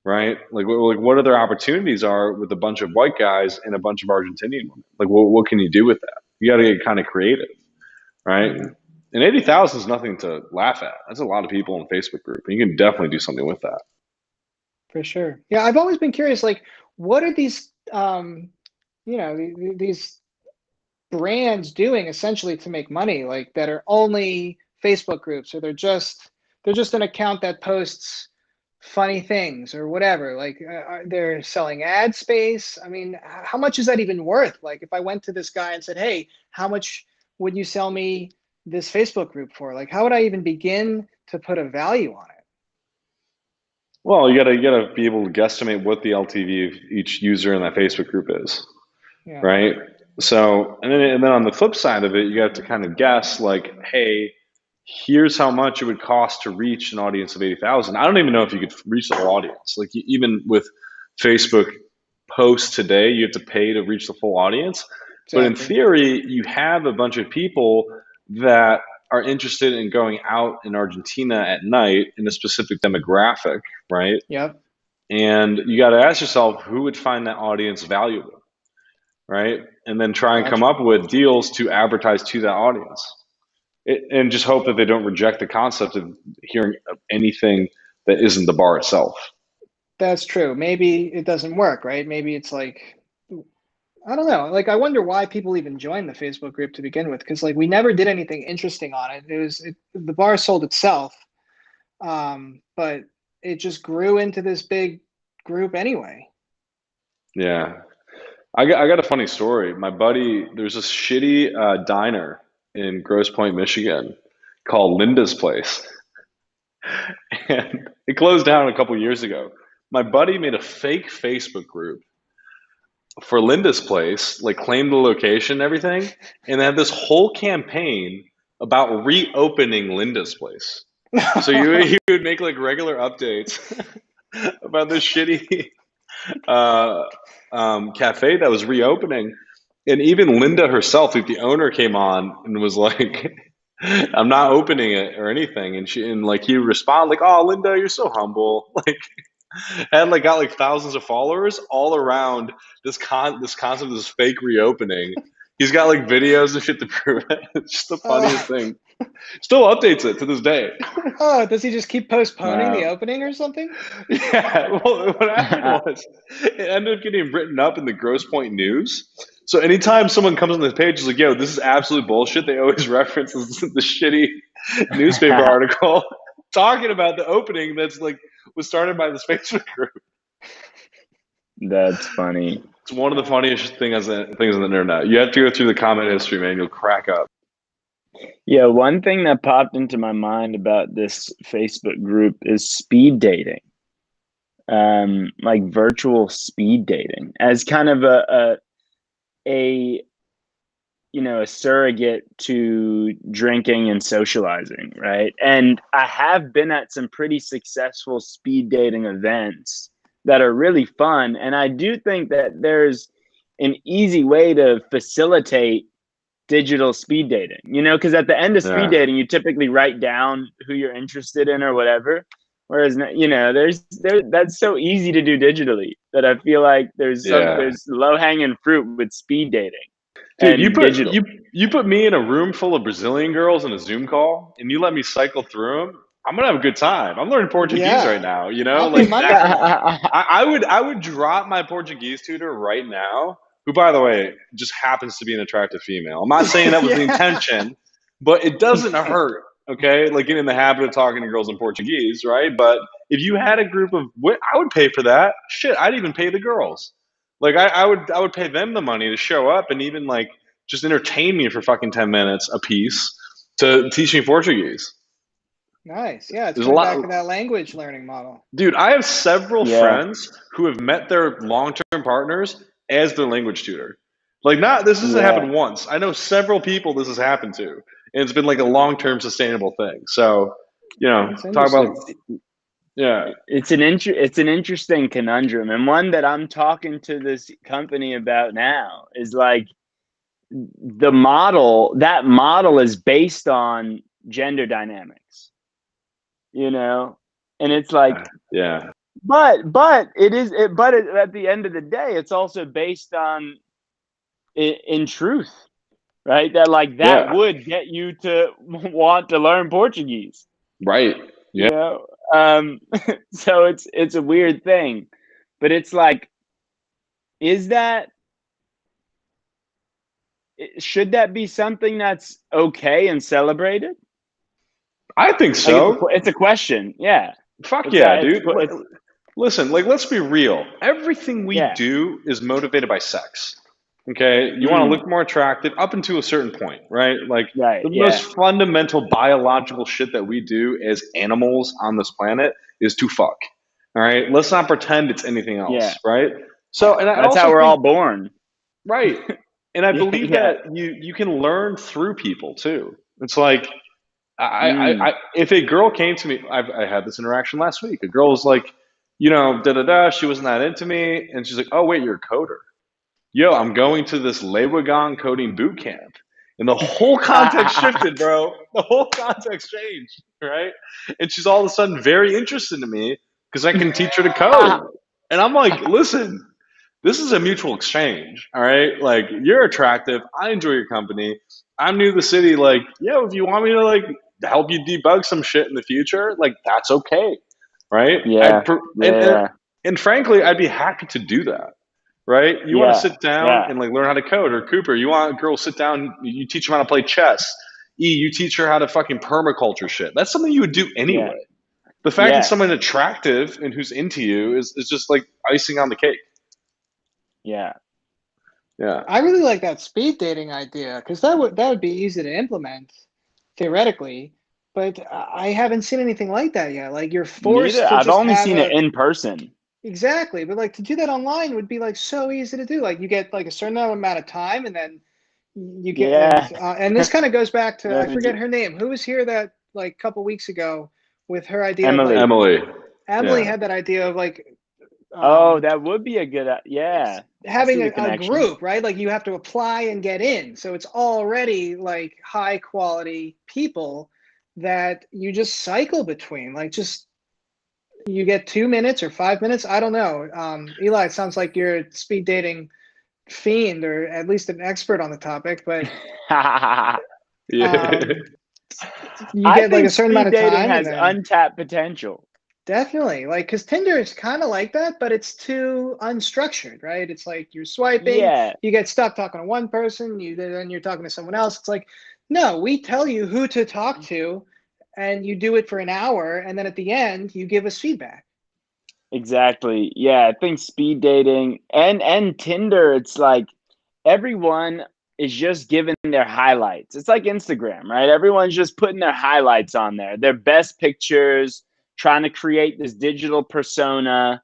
right? Like what other opportunities are with a bunch of white guys and a bunch of Argentinian women? Like, what can you do with that? You got to get kind of creative, right? Yeah, And 80,000 is nothing to laugh at. That's a lot of people in a Facebook group. And you can definitely do something with that. for sure. Yeah, I've always been curious, like, what are these, these brands doing essentially to make money, like that are only Facebook groups, or they're just an account that posts funny things or whatever, like they're selling ad space. I mean, how much is that even worth? Like, if I went to this guy and said, hey, how much would you sell me this Facebook group for? Like, how would I even begin to put a value on it? Well, you gotta be able to guesstimate what the LTV of each user in that Facebook group is, Yeah. right? So, and then on the flip side of it, you got to kind of guess like, hey, here's how much it would cost to reach an audience of 80,000. I don't even know if you could reach the whole audience. Like even with Facebook posts today, you have to pay to reach the full audience. But in Exactly. theory, you have a bunch of people that are interested in going out in Argentina at night in a specific demographic, right? Yep. And you got to ask yourself who would find that audience valuable, right? And then try and come Gotcha. up with deals to advertise to that audience. And just hope that they don't reject the concept of hearing anything that isn't the bar itself. That's true. Maybe it doesn't work, right? Maybe it's like, I don't know. Like, I wonder why people even joined the Facebook group to begin with, because like we never did anything interesting on it. The bar sold itself, but it just grew into this big group anyway. Yeah. I got a funny story. My buddy, there's this shitty diner in Grosse Pointe, Michigan called Linda's Place. And it closed down a couple years ago. My buddy made a fake Facebook group for Linda's Place, like claimed the location and everything, and they had this whole campaign about reopening Linda's Place. So he would make like regular updates about this shitty uh, cafe that was reopening. And even Linda herself, like the owner, came on and was like, "I'm not opening it or anything." And like he would respond like, "Oh, Linda, you're so humble." Like and like got like thousands of followers all around this concept of this fake reopening. He's got like videos and shit to prove it. It's just the funniest Oh, thing. Still updates it to this day. oh, does he just keep postponing the Wow. opening or something? Yeah, well, what happened was it ended up getting written up in the Grosse Pointe News. So anytime someone comes on the page is like, "Yo, this is absolute bullshit," they always reference the shitty newspaper article talking about the opening that's like was started by this Facebook group. That's funny. It's one of the funniest things on the internet. You have to go through the comment history, man. You'll crack up. Yeah, one thing that popped into my mind about this Facebook group is speed dating, like virtual speed dating, as kind of a a surrogate to drinking and socializing, right? And I have been at some pretty successful speed dating events that are really fun, and I do think that there's an easy way to facilitate digital speed dating, because at the end of speed Yeah, dating, you typically write down who you're interested in or whatever. Whereas, that's so easy to do digitally that I feel like yeah. there's low hanging fruit with speed dating Dude, and digital. you put me in a room full of Brazilian girls in a Zoom call, and you let me cycle through them. I'm gonna have a good time. I'm learning Portuguese right Yeah, now. I'll pay Like money that. for that. I would drop my Portuguese tutor right now, who, by the way, just happens to be an attractive female. I'm not saying that was the Yeah. intention, but it doesn't hurt. Okay, like getting in the habit of talking to girls in Portuguese, right? But if you had a group of, I would pay for that. Shit, I'd even pay the girls. Like I would pay them the money to show up and even like just entertain me for fucking 10 minutes a piece to teach me Portuguese. Nice. Yeah, it's There's a going back lot. to that language learning model. Dude, I have several Yeah. friends who have met their long-term partners as their language tutor. Like, not this hasn't Yeah. happened once. I know several people this has happened to, and it's been like a long-term sustainable thing. So, That's talk about interesting. yeah, It's an interesting conundrum, and one that I'm talking to this company about now is like that model is based on gender dynamics, and it's like, yeah, but at the end of the day, it's also based on in truth, right? That like that yeah, would get you to want to learn Portuguese, right, you yeah. know. Um, so it's a weird thing, but it's like, is that should that be something that's okay and celebrated? I think Like so. it's a question. Yeah, Fuck it's yeah, a, dude. it's Listen, like, let's be real. Everything we yeah. do is motivated by sex. Okay, you want to Mm, look more attractive up until a certain point, right? Like right. the Yeah. most fundamental biological shit that we do as animals on this planet is to fuck. All right, let's not pretend it's anything Yeah. else, right? So, and I That's how also we're all think, born. right, and I Yeah. believe Yeah. that you can learn through people too. It's like Mm, if a girl came to me, I had this interaction last week. A girl was like, you know, da da da, she wasn't that into me. And she's like, oh, wait, you're a coder. Yo, I'm going to this Lewagon coding boot camp. And the whole context shifted, bro. The whole context changed, right? And she's all of a sudden very interested in me because I can teach her to code. And I'm like, listen, this is a mutual exchange, all right? Like, you're attractive. I enjoy your company. I'm new to the city. Like, yo, if you want me to, like, help you debug some shit in the future, like, that's okay, right? Yeah. And frankly, I'd be happy to do that, right? You want to Yeah. sit down and like learn how to code, or Cooper, you want a girl to sit down, you teach them how to play chess. You teach her how to fucking permaculture shit. That's something you would do Yeah. anyway. The fact that Yeah. someone attractive and who's into you is just like icing on the cake. Yeah. Yeah. I really like that speed dating idea because that would be easy to implement theoretically, but I haven't seen anything like that yet. Like you're forced Neither. to I've just only have seen it in person. exactly, but like to do that online would be like so easy to do. Like you get like a certain amount of time, and then you get Yeah. and this kind of goes back to I Yeah, forget her name. Who was here that like a couple weeks ago with her idea of Emily. like Emily. Emily Yeah. had that idea of like Oh, that would be a good. Yeah. I see having the a connection. group, right? Like you have to apply and get in. So it's already like high quality people that you just cycle between. Like just you get 2 minutes or 5 minutes. I don't know. Eli, it sounds like you're a speed dating fiend or at least an expert on the topic, but Yeah. you I get like think a certain amount speed of dating time and has then untapped potential. definitely like because Tinder is kind of like that, but it's too unstructured, right? It's like you're swiping, Yeah. you get stuck talking to one person, then you're talking to someone else. It's like, no, we tell you who to talk to, and you do it for an hour, and then at the end you give us feedback. Exactly. Yeah, I think speed dating and Tinder, it's like everyone is just giving their highlights. It's like Instagram, right? Everyone's just putting their highlights on there, their best pictures, trying to create this digital persona.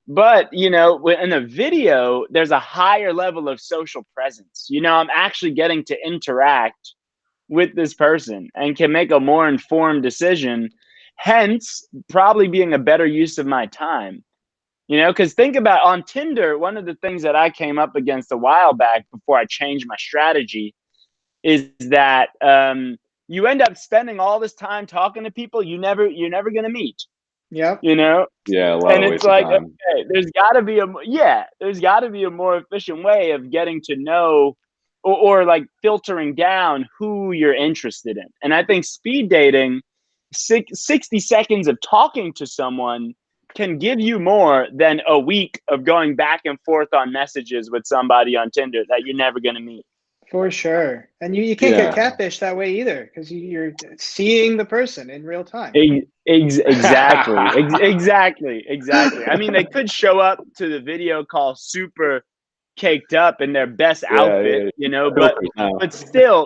But, you know, in a video, there's a higher level of social presence. You know, I'm actually getting to interact with this person and can make a more informed decision, hence probably being a better use of my time. You know, because think about on Tinder, one of the things that I came up against a while back before I changed my strategy is that you end up spending all this time talking to people you're never going to meet. Yep. You know, Yeah, a lot and of it's wasted like, time. okay, there's got to be a more efficient way of getting to know or like filtering down who you're interested in. And I think speed dating, 60 seconds of talking to someone can give you more than a week of going back and forth on messages with somebody on Tinder that you're never going to meet. For sure. And you can't get Yeah. catfish that way either because you're seeing the person in real time. Exactly. Exactly. I mean, they could show up to the video call super caked up in their best outfit, Yeah. you know, Filters now.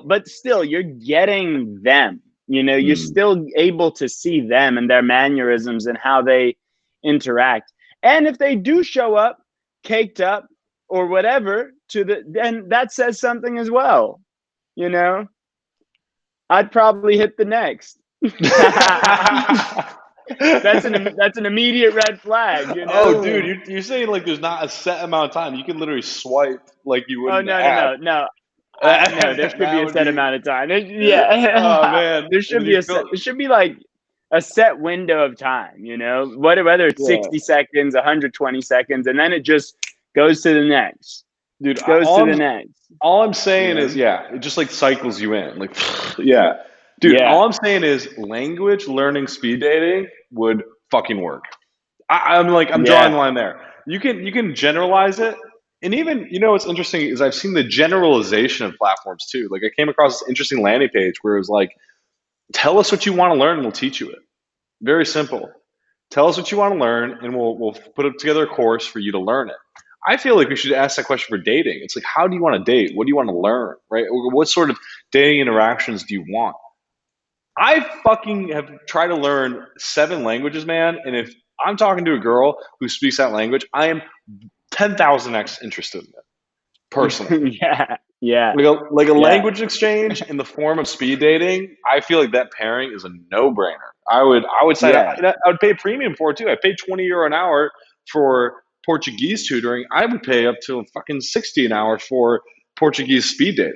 but still you're getting them. You know, you're Mm. still able to see them and their mannerisms and how they interact. And if they do show up caked up or whatever then that says something as well. You know, I'd probably hit the next. That's an immediate red flag, you know. Oh, dude, you're saying like there's not a set amount of time. You can literally swipe like you would Oh in the no. app. No, there should be That a would set be. amount of time. Oh man. There And should then be you a set. feel. There should be like a set window of time. You know, whether it's Yeah. 60 seconds, 120 seconds, and then it just goes to the next. Dude, Goes to the next. all I'm saying You is, know? yeah, it just like cycles you in. Like, yeah. Dude, Yeah. all I'm saying is language learning speed dating would fucking work. I'm drawing Yeah. the line there. You can generalize it. And even, you know, what's interesting is I've seen the generalization of platforms too. Like I came across this interesting landing page where it was like, tell us what you want to learn and we'll teach you it. Very simple. Tell us what you want to learn and we'll put together a course for you to learn it. I feel like we should ask that question for dating. It's like, how do you want to date? What do you want to learn? Right? What sort of dating interactions do you want? I fucking have tried to learn 7 languages, man. And if I'm talking to a girl who speaks that language, I am 10,000x interested in it personally. Yeah. Like a Yeah. language exchange in the form of speed dating, I feel like that pairing is a no-brainer. I would sign up. Yeah, I would pay a premium for it too. I paid €20 an hour for Portuguese tutoring. I would pay up to fucking 60 an hour for Portuguese speed dating.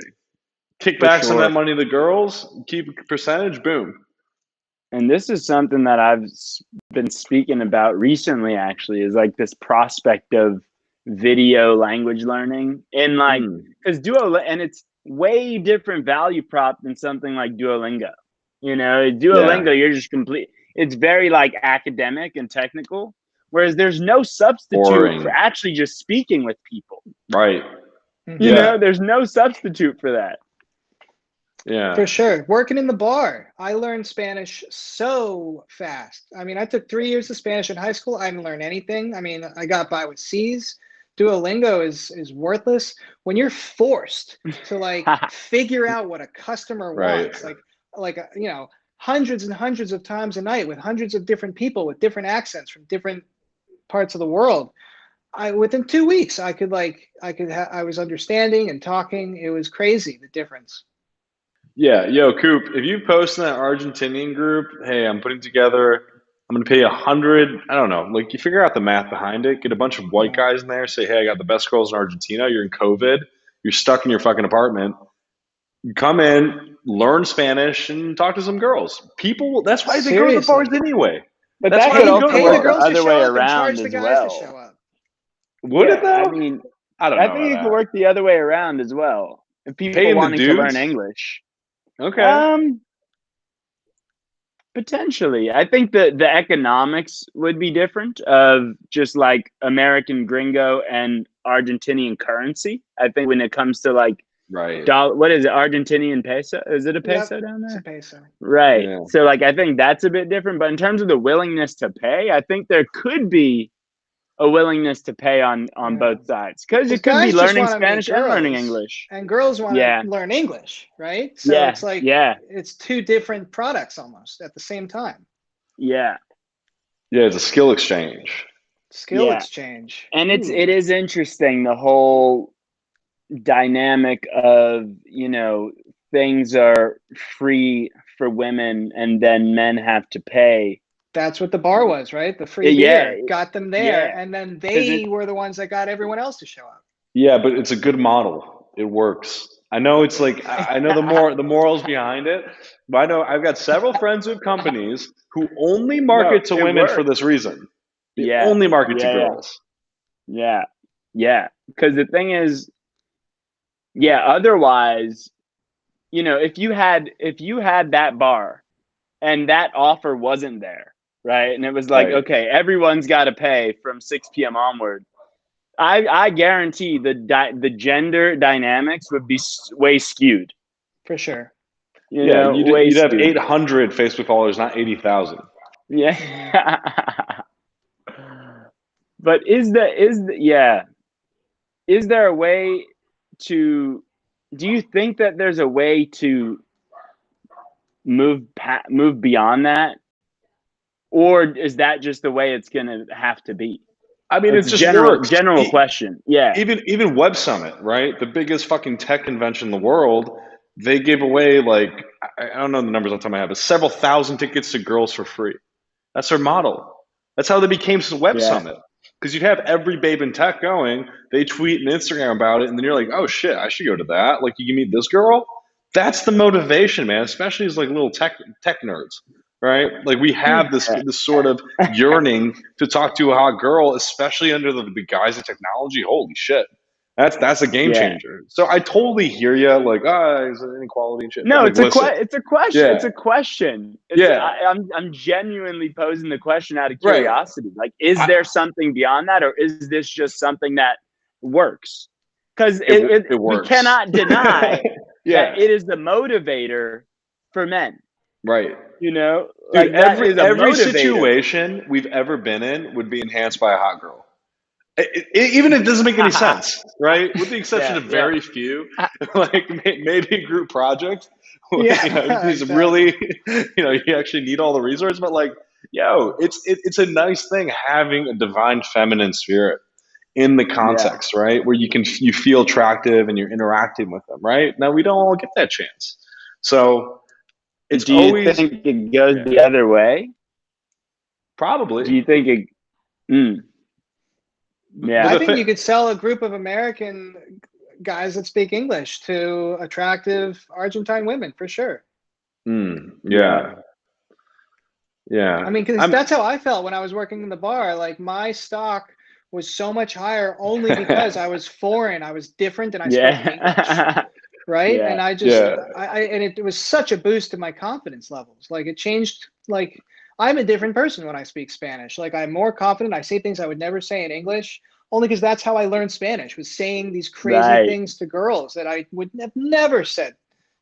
Kick for back some of that sure. money to the girls, keep a percentage, boom. And this is something that been speaking about recently, actually, is like this prospect of video language learning in like, Mm, because and it's way different value prop than something like Duolingo. You know, yeah, Duolingo, you're just it's very like academic and technical, whereas there's no substitute for boring. actually just speaking with people. Right. You Mhm. Yeah. know, there's no substitute for that. Yeah. For sure. Working in the bar, I learned Spanish so fast. I mean, I took 3 years of Spanish in high school. I didn't learn anything. I mean, I got by with C's. Duolingo is worthless when you're forced to like figure out what a customer Right. wants. Hundreds and hundreds of times a night with hundreds of different people with different accents from different parts of the world. Within 2 weeks, I was understanding and talking. It was crazy, the difference. Yeah. Yo, Coop, if you post in that Argentinian group, hey, I'm putting together, I'm going to pay 100. I don't know. Like, you figure out the math behind it. Get a bunch of white Yeah. guys in there. Say, hey, I got the best girls in Argentina. You're in COVID. You're stuck in your fucking apartment. You come in, learn Spanish, and talk to some girls. People, that's why they go to the bars Seriously. anyway. But That's that why could they Pay go to also the pay the work the girls bar. to other show way up and around charge the as guys to show well. up. Would it Yeah, I though? mean, I don't I know think it could about work the other way around as well. If that. people Paying the wanting to learn dudes? English, Okay. um, potentially, I think the economics would be different of just like American gringo and Argentinian currency. I think when it comes to like Right. dollar, what is it, Argentinian peso? Is it a Yep. peso down It's a there? peso. Right. Yeah. So like, I think that's a bit different. But in terms of the willingness to pay, I think there could be a willingness to pay on Yeah. both sides because you Because could be guys just learning want to meet Spanish and learning girls, English. and girls want Yeah, to learn English, right? So yeah, it's like yeah, it's two different products almost at the same time. yeah, Yeah, it's a skill exchange. Skill yeah. exchange. And it Ooh, is interesting, the whole dynamic of, things are free for women and then men have to pay. that's what the bar was, right? The free Yeah, beer got them there, yeah, and then because it they were the ones that got everyone else to show up. Yeah, but it's a good model. It works. I know it's like I know the morals behind it, but I know I've got several friends with companies who only no, market to it women for works. this reason. They Yeah, only market to yeah, girls. yeah, yeah. Because the thing is, yeah, otherwise, if you had that bar and that offer wasn't there, right? And it was like, Right. okay, everyone's got to pay from 6 p.m. onward. I guarantee the gender dynamics would be way skewed. For sure. Yeah, Way you'd have skewed. 800 Facebook followers, not 80,000. Hmm. Yeah. But is there a way to? Do you think that there's a way to move beyond that, or is that just the way it's gonna have to be? I mean, it It's just general works. general question. Yeah. Even Web Summit, right? The biggest fucking tech convention in the world. They gave away like I don't know the numbers on top of my head, but several thousand tickets to girls for free. That's their model. That's how they became Web Yeah. Summit. Because you'd have every babe in tech going, they tweet and Instagram about it, and then you're like, oh shit, I should go to that. Like, you can meet this girl. That's the motivation, man. Especially as like little tech nerds, right? Like, we have this sort of yearning to talk to a hot girl, especially under the guise of technology. Holy shit, that's a game Yeah. changer. So I totally hear you. Like, is there inequality and shit? But No, like, listen, it's a question. yeah, It's a question. yeah, I'm genuinely posing the question out of right. curiosity. Like, is I, there something beyond that, or is this just something that works? Because it we works. cannot deny Yeah, that it is the motivator for men. right. Dude, Like that is a every motivator. situation we've ever been in would be enhanced by a hot girl. Even if it doesn't make any sense, right? With the exception Yeah, of yeah, very few, like maybe a group project, Yeah, these really, exactly. you actually need all the resources. But like, it's a nice thing having a divine feminine spirit in the yeah. context, right? Where you feel attractive and you're interacting with them, right? Now we don't all get that chance, so it's Do you always think it goes the other way? probably. Do you think it? Yeah. I think you could sell a group of American guys that speak English to attractive Argentine women for sure. Yeah. I mean, because that's how I felt when I was working in the bar. Like my stock was so much higher only because I was foreign, I was different, and I spoke English, right? Yeah. And I just, and it was such a boost to my confidence levels. Like it changed. Like I'm a different person when I speak Spanish. Like I'm more confident. I say things I would never say in English, only because that's how I learned Spanish, was saying these crazy things to girls that I would have never said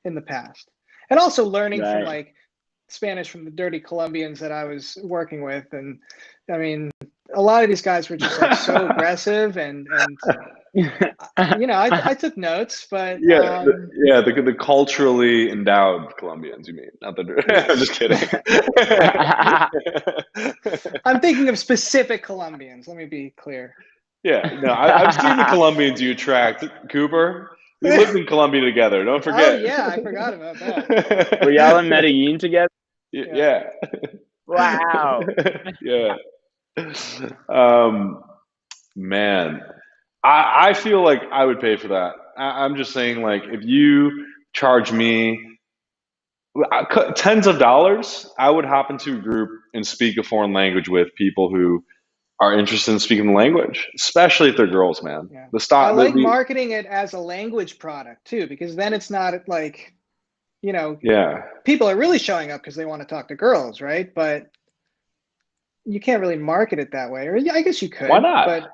in the past. And also learning from like Spanish from the dirty Colombians that I was working with. And I mean, a lot of these guys were just like so aggressive and you know, I took notes, but the culturally endowed Colombians, you mean? Not the I'm just kidding. I'm thinking of specific Colombians. Let me be clear. Yeah, no, I've seen the Colombians you attract, Cooper. We lived in Colombia together. Don't forget. Oh yeah, I forgot about that. Were y'all in Medellin together? Yeah. Wow. Yeah. Man, I feel like I would pay for that. I'm just saying, like, if you charge me tens of dollars, I would hop into a group and speak a foreign language with people who are interested in speaking the language, especially if they're girls, man. Yeah. I like marketing it as a language product too, because then it's not like, you know, people are really showing up because they want to talk to girls, right? But you can't really market it that way. Or I guess you could. Why not? But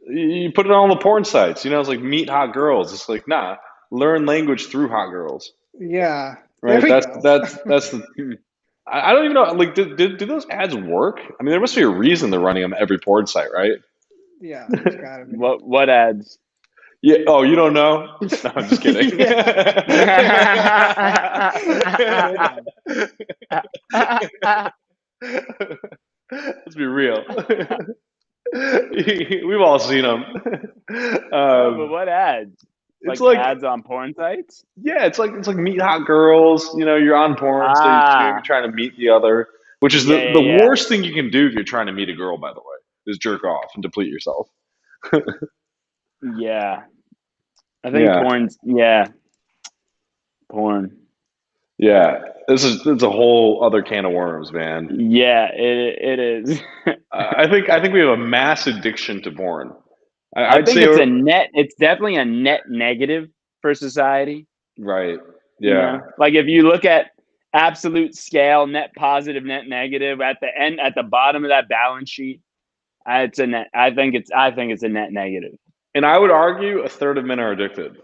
you put it on the porn sites, you know, it's like meet hot girls. It's like, nah, learn language through hot girls. Yeah. Right. That's the. I don't even know. Like, do those ads work? I mean, there must be a reason they're running them every porn site, right? Yeah, there's gotta be. What ads? Yeah. Oh, you don't know? No, I'm just kidding. Let's be real. We've all seen them. But what ads? It's like ads on porn sites? Yeah, it's like meet hot girls. You know, you're on porn, so you're trying to meet the other, which is the worst thing you can do if you're trying to meet a girl. By the way, is jerk off and deplete yourself. Yeah, I think porn's porn. Yeah, it's a whole other can of worms, man. Yeah, it is. I think we have a mass addiction to porn. I think it's definitely a net negative for society. Right. Yeah. You know? Like if you look at absolute scale, net positive, net negative, at the end, at the bottom of that balance sheet, it's a net. I think it's a net negative. And I would argue a third of men are addicted.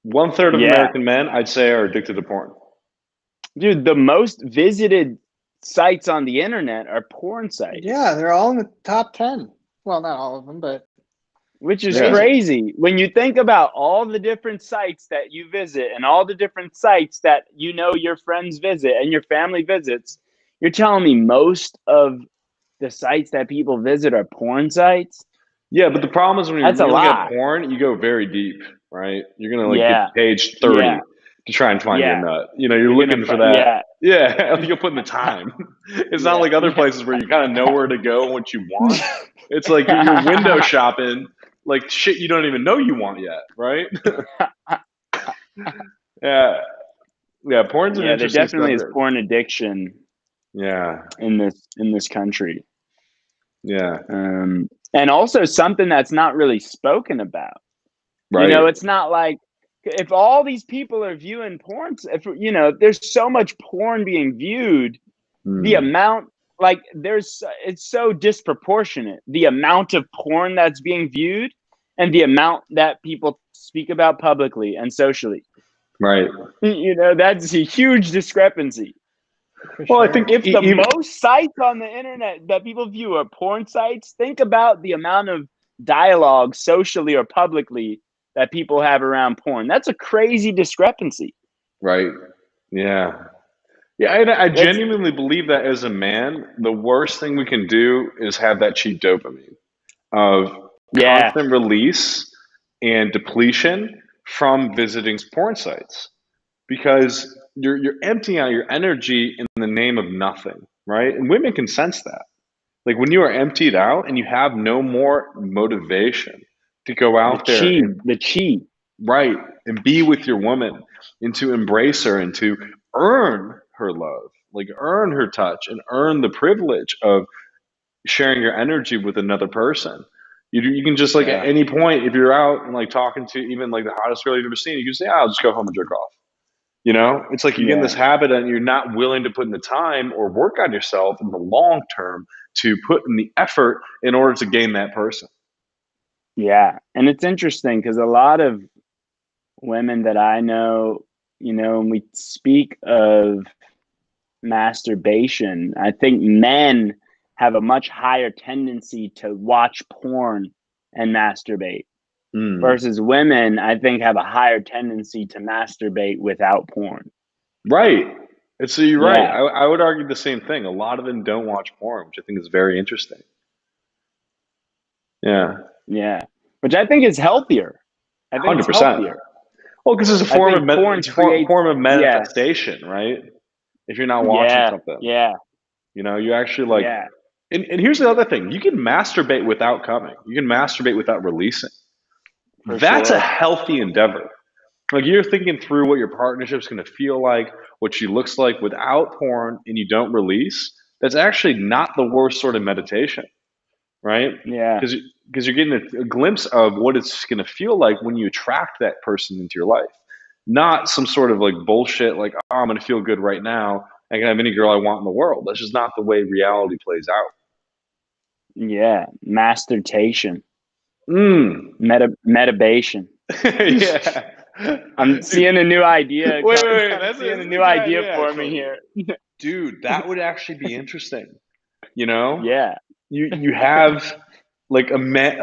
1/3 of American men, I'd say, are addicted to porn. Dude, the most visited sites on the internet are porn sites. Yeah, they're all in the top 10. Well, not all of them, but. Which is crazy. When you think about all the different sites that you visit and all the different sites that you know your friends visit and your family visits, you're telling me most of the sites that people visit are porn sites? Yeah, but the problem is when you're looking at porn, you go very deep, right? You're going to get to page 30 to try and find your nut. You know, you're looking for that. Yeah, you're putting the time. It's not like other places where you kind of know where to go and what you want. It's like you're window shopping like shit you don't even know you want yet, right? Yeah, porn's an interesting there definitely subject. is porn addiction. Yeah, in this country. Yeah, and also something that's not really spoken about. Right. You know, it's not like if all these people are viewing porn, if you know, there's so much porn being viewed, the amount. Like it's so disproportionate, the amount of porn that's being viewed and the amount that people speak about publicly and socially. Right. You know, that's a huge discrepancy. Well, I think if the most sites on the internet that people view are porn sites, think about the amount of dialogue socially or publicly that people have around porn. That's a crazy discrepancy. Right. Yeah. Yeah, I genuinely believe that as a man, the worst thing we can do is have that cheap dopamine of constant release and depletion from visiting porn sites. Because you're emptying out your energy in the name of nothing, right? And women can sense that. Like when you are emptied out and you have no more motivation to go The out there chi, and the chi. right and be with your woman and to embrace her and to earn her love, like earn her touch and earn the privilege of sharing your energy with another person. You can just like at Yeah. any point, if you're out and like talking to even like the hottest girl you've ever seen, you can say, I'll just go home and jerk off. You know, it's like you get in Yeah. this habit and you're not willing to put in the time or work on yourself in the long term to put in the effort in order to gain that person. Yeah. And it's interesting because a lot of women that I know, when we speak of masturbation, I think men have a much higher tendency to watch porn and masturbate Mm. versus women, I think, have a higher tendency to masturbate without porn. Right. And so you're right. Yeah. I would argue the same thing. A lot of them don't watch porn, which I think is very interesting. Yeah. Yeah. Which I think is healthier. I think it's 100%. healthier. Well, because it's a I think porn it's a creates, form of yeah, manifestation, right? If you're not watching yeah, something, yeah, you actually like, yeah, and here's the other thing. You can masturbate without coming. You can masturbate without releasing. for That's a sure. healthy endeavor. Like you're thinking through what your partnership's going to feel like, what she looks like without porn, and you don't release. That's actually not the worst sort of meditation, right? Yeah. Because you're getting a glimpse of what it's going to feel like when you attract that person into your life, not some sort of like bullshit like, oh, I'm going to feel good right now. I can have any girl I want in the world. That's just not the way reality plays out. Yeah. Masturbation. Mm. Metabation. Yeah. I'm Dude, seeing a new idea. wait. I'm That's seeing a a new good idea idea, forming actually. here. Dude, that would actually be interesting. You know, Yeah. you have like a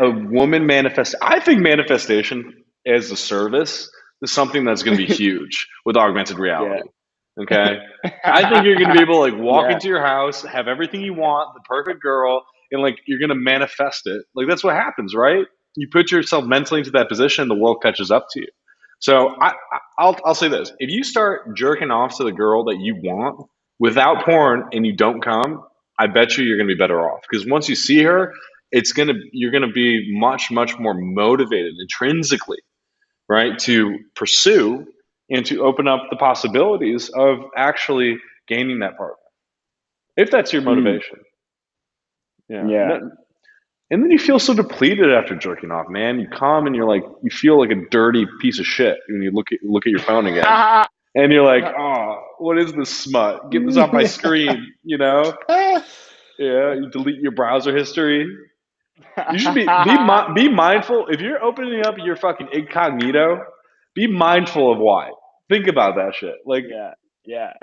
woman manifest. I think manifestation as a service is something that's going to be huge with augmented Yeah. reality. Okay, I think you're going to be able to like walk Yeah. into your house, have everything you want, the perfect girl, and like you're going to manifest it. Like that's what happens, right? You put yourself mentally into that position, the world catches up to you. So I'll say this: if you start jerking off to the girl that you want without porn and you don't come, I bet you're going to be better off because once you see her, you're gonna be much more motivated intrinsically, right, to pursue and to open up the possibilities of actually gaining that partner if that's your Mm, motivation. Yeah. yeah. And then you feel so depleted after jerking off, man. You come and you're like, you feel like a dirty piece of shit when you look at your phone again, and you're like, oh, what is this smut? Get this off my screen, you know? Yeah, you delete your browser history. You should be mindful if you're opening up your fucking incognito. Be mindful of why. Think about that shit. Like, Yeah. Yeah.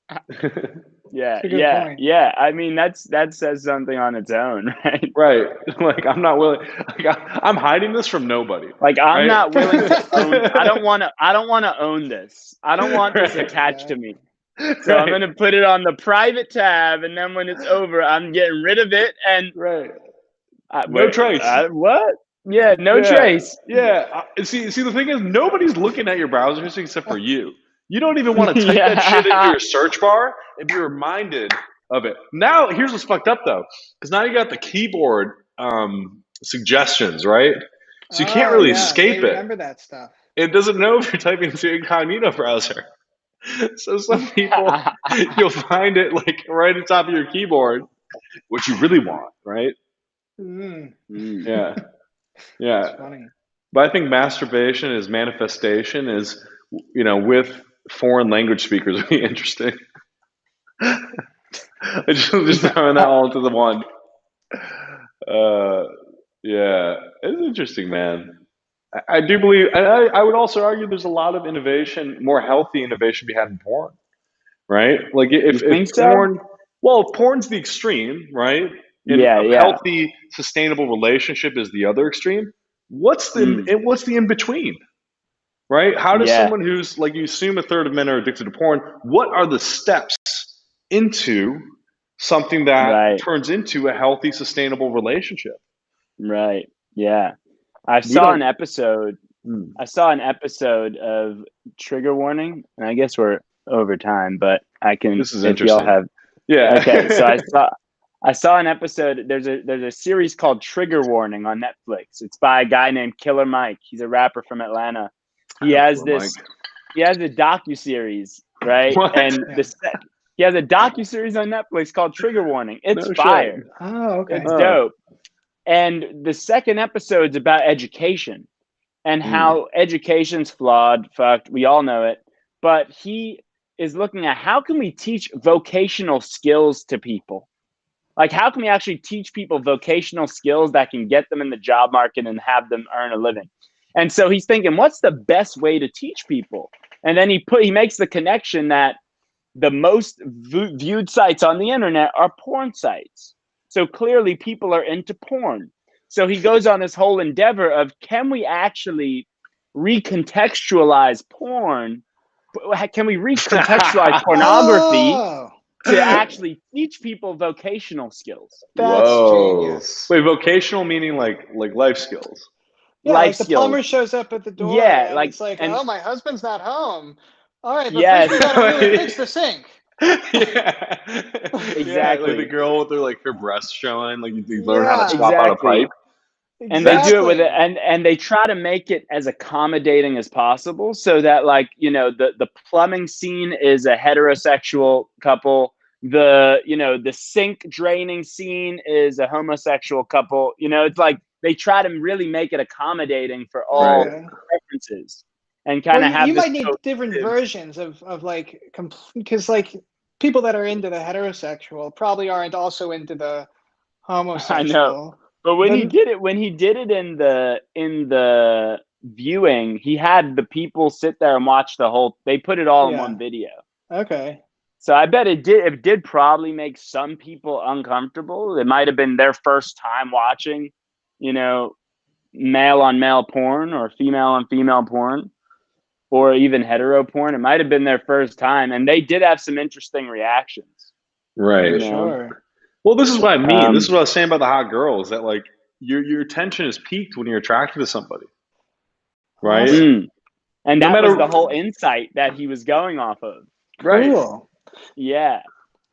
It's Yeah. a good Yeah. point. Yeah. I mean, that says something on its own, right? right? Like, I'm not willing. Like, I'm hiding this from nobody, Like I'm right? not willing to own. I don't want to own this. I don't want this right, attached Yeah. to me. So I'm right, gonna put it on the private tab, and then when it's over, I'm getting rid of it. And right. No wait, trace. what? Yeah, no Yeah, trace. yeah. See, the thing is, nobody's looking at your browser history except for you. You don't even want to type that shit into Yeah, your search bar and be reminded of it. Now, here's what's fucked up though, because now you got the keyboard suggestions, right? So you can't Oh really yeah, they escape it. remember that stuff. It doesn't know if you're typing into incognito browser. So some people, you'll find it like right at the top of your keyboard, what you really want, right? Mm, Mm. Yeah, that's yeah. funny. But I think masturbation is manifestation is, with foreign language speakers would be interesting. Just throwing that all into the one. Uh, yeah, it's interesting, man. I do believe, and I would also argue there's a lot of innovation, more healthy innovation to be had in porn, right? Like You if think so? porn, well, if porn's the extreme, right? And Yeah, a yeah. healthy, sustainable relationship is the other extreme. Mm. What's the in between? Right? How does Yeah, someone who's like you assume a third of men are addicted to porn? What are the steps into something that right, turns into a healthy, sustainable relationship? right. Yeah. I We saw don't. an episode I saw an episode of Trigger Warning, and I guess we're over time, but I can, This is if y'all interesting. have. Yeah. Okay, so I saw an episode. There's a series called Trigger Warning on Netflix. It's by a guy named Killer Mike. He's a rapper from Atlanta. I He know has Killer this. Mike. He has a docu-series, right? What? And Yeah. he has a docu-series on Netflix called Trigger Warning. It's No fire. shit. Oh, okay. It's dope. And the second episode's about education and how education's flawed, fucked. We all know it. But he is looking at how can we teach vocational skills to people? Like, how can we actually teach people vocational skills that can get them in the job market and have them earn a living? And so he's thinking, what's the best way to teach people? And then he makes the connection that the most viewed sites on the internet are porn sites. So clearly people are into porn. So he goes on this whole endeavor of, can we actually recontextualize porn? Can we recontextualize pornography Oh, to actually teach people vocational skills? that's Whoa. genius. Wait, vocational meaning like life skills. Yeah, Life like the skills. plumber shows up at the door, Yeah, and like, it's like, and oh, my husband's not home. All right, but Yes. first we gotta really fix the sink. Yeah. Exactly. Yeah, like the girl with her breasts showing, like you learn how to Yeah. swap out a Exactly. pipe. And they do it with it, Exactly. and they try to make it as accommodating as possible, so that, like, you know, the plumbing scene is a heterosexual couple, the sink draining scene is a homosexual couple. You know, it's like they try to really make it accommodating for all Right. Yeah. preferences, and kind of Well, have you this might need different versions of like, because like people that are into the heterosexual probably aren't also into the homosexual. But when he But did it in the viewing, he had the people sit there and watch the whole. They put it all in yeah, one video. okay. So I bet it did probably make some people uncomfortable. It might have been their first time watching, you know, male on male porn or female on female porn or even hetero porn. It might have been their first time, and they did have some interesting reactions. Right. You For know? sure. Well, this is what I mean. This is Um, what I was saying about the hot girls, that like your attention is peaked when you're attracted to somebody, right? Awesome. and No that was matter, the whole insight that he was going off of. right. Cool. Yeah.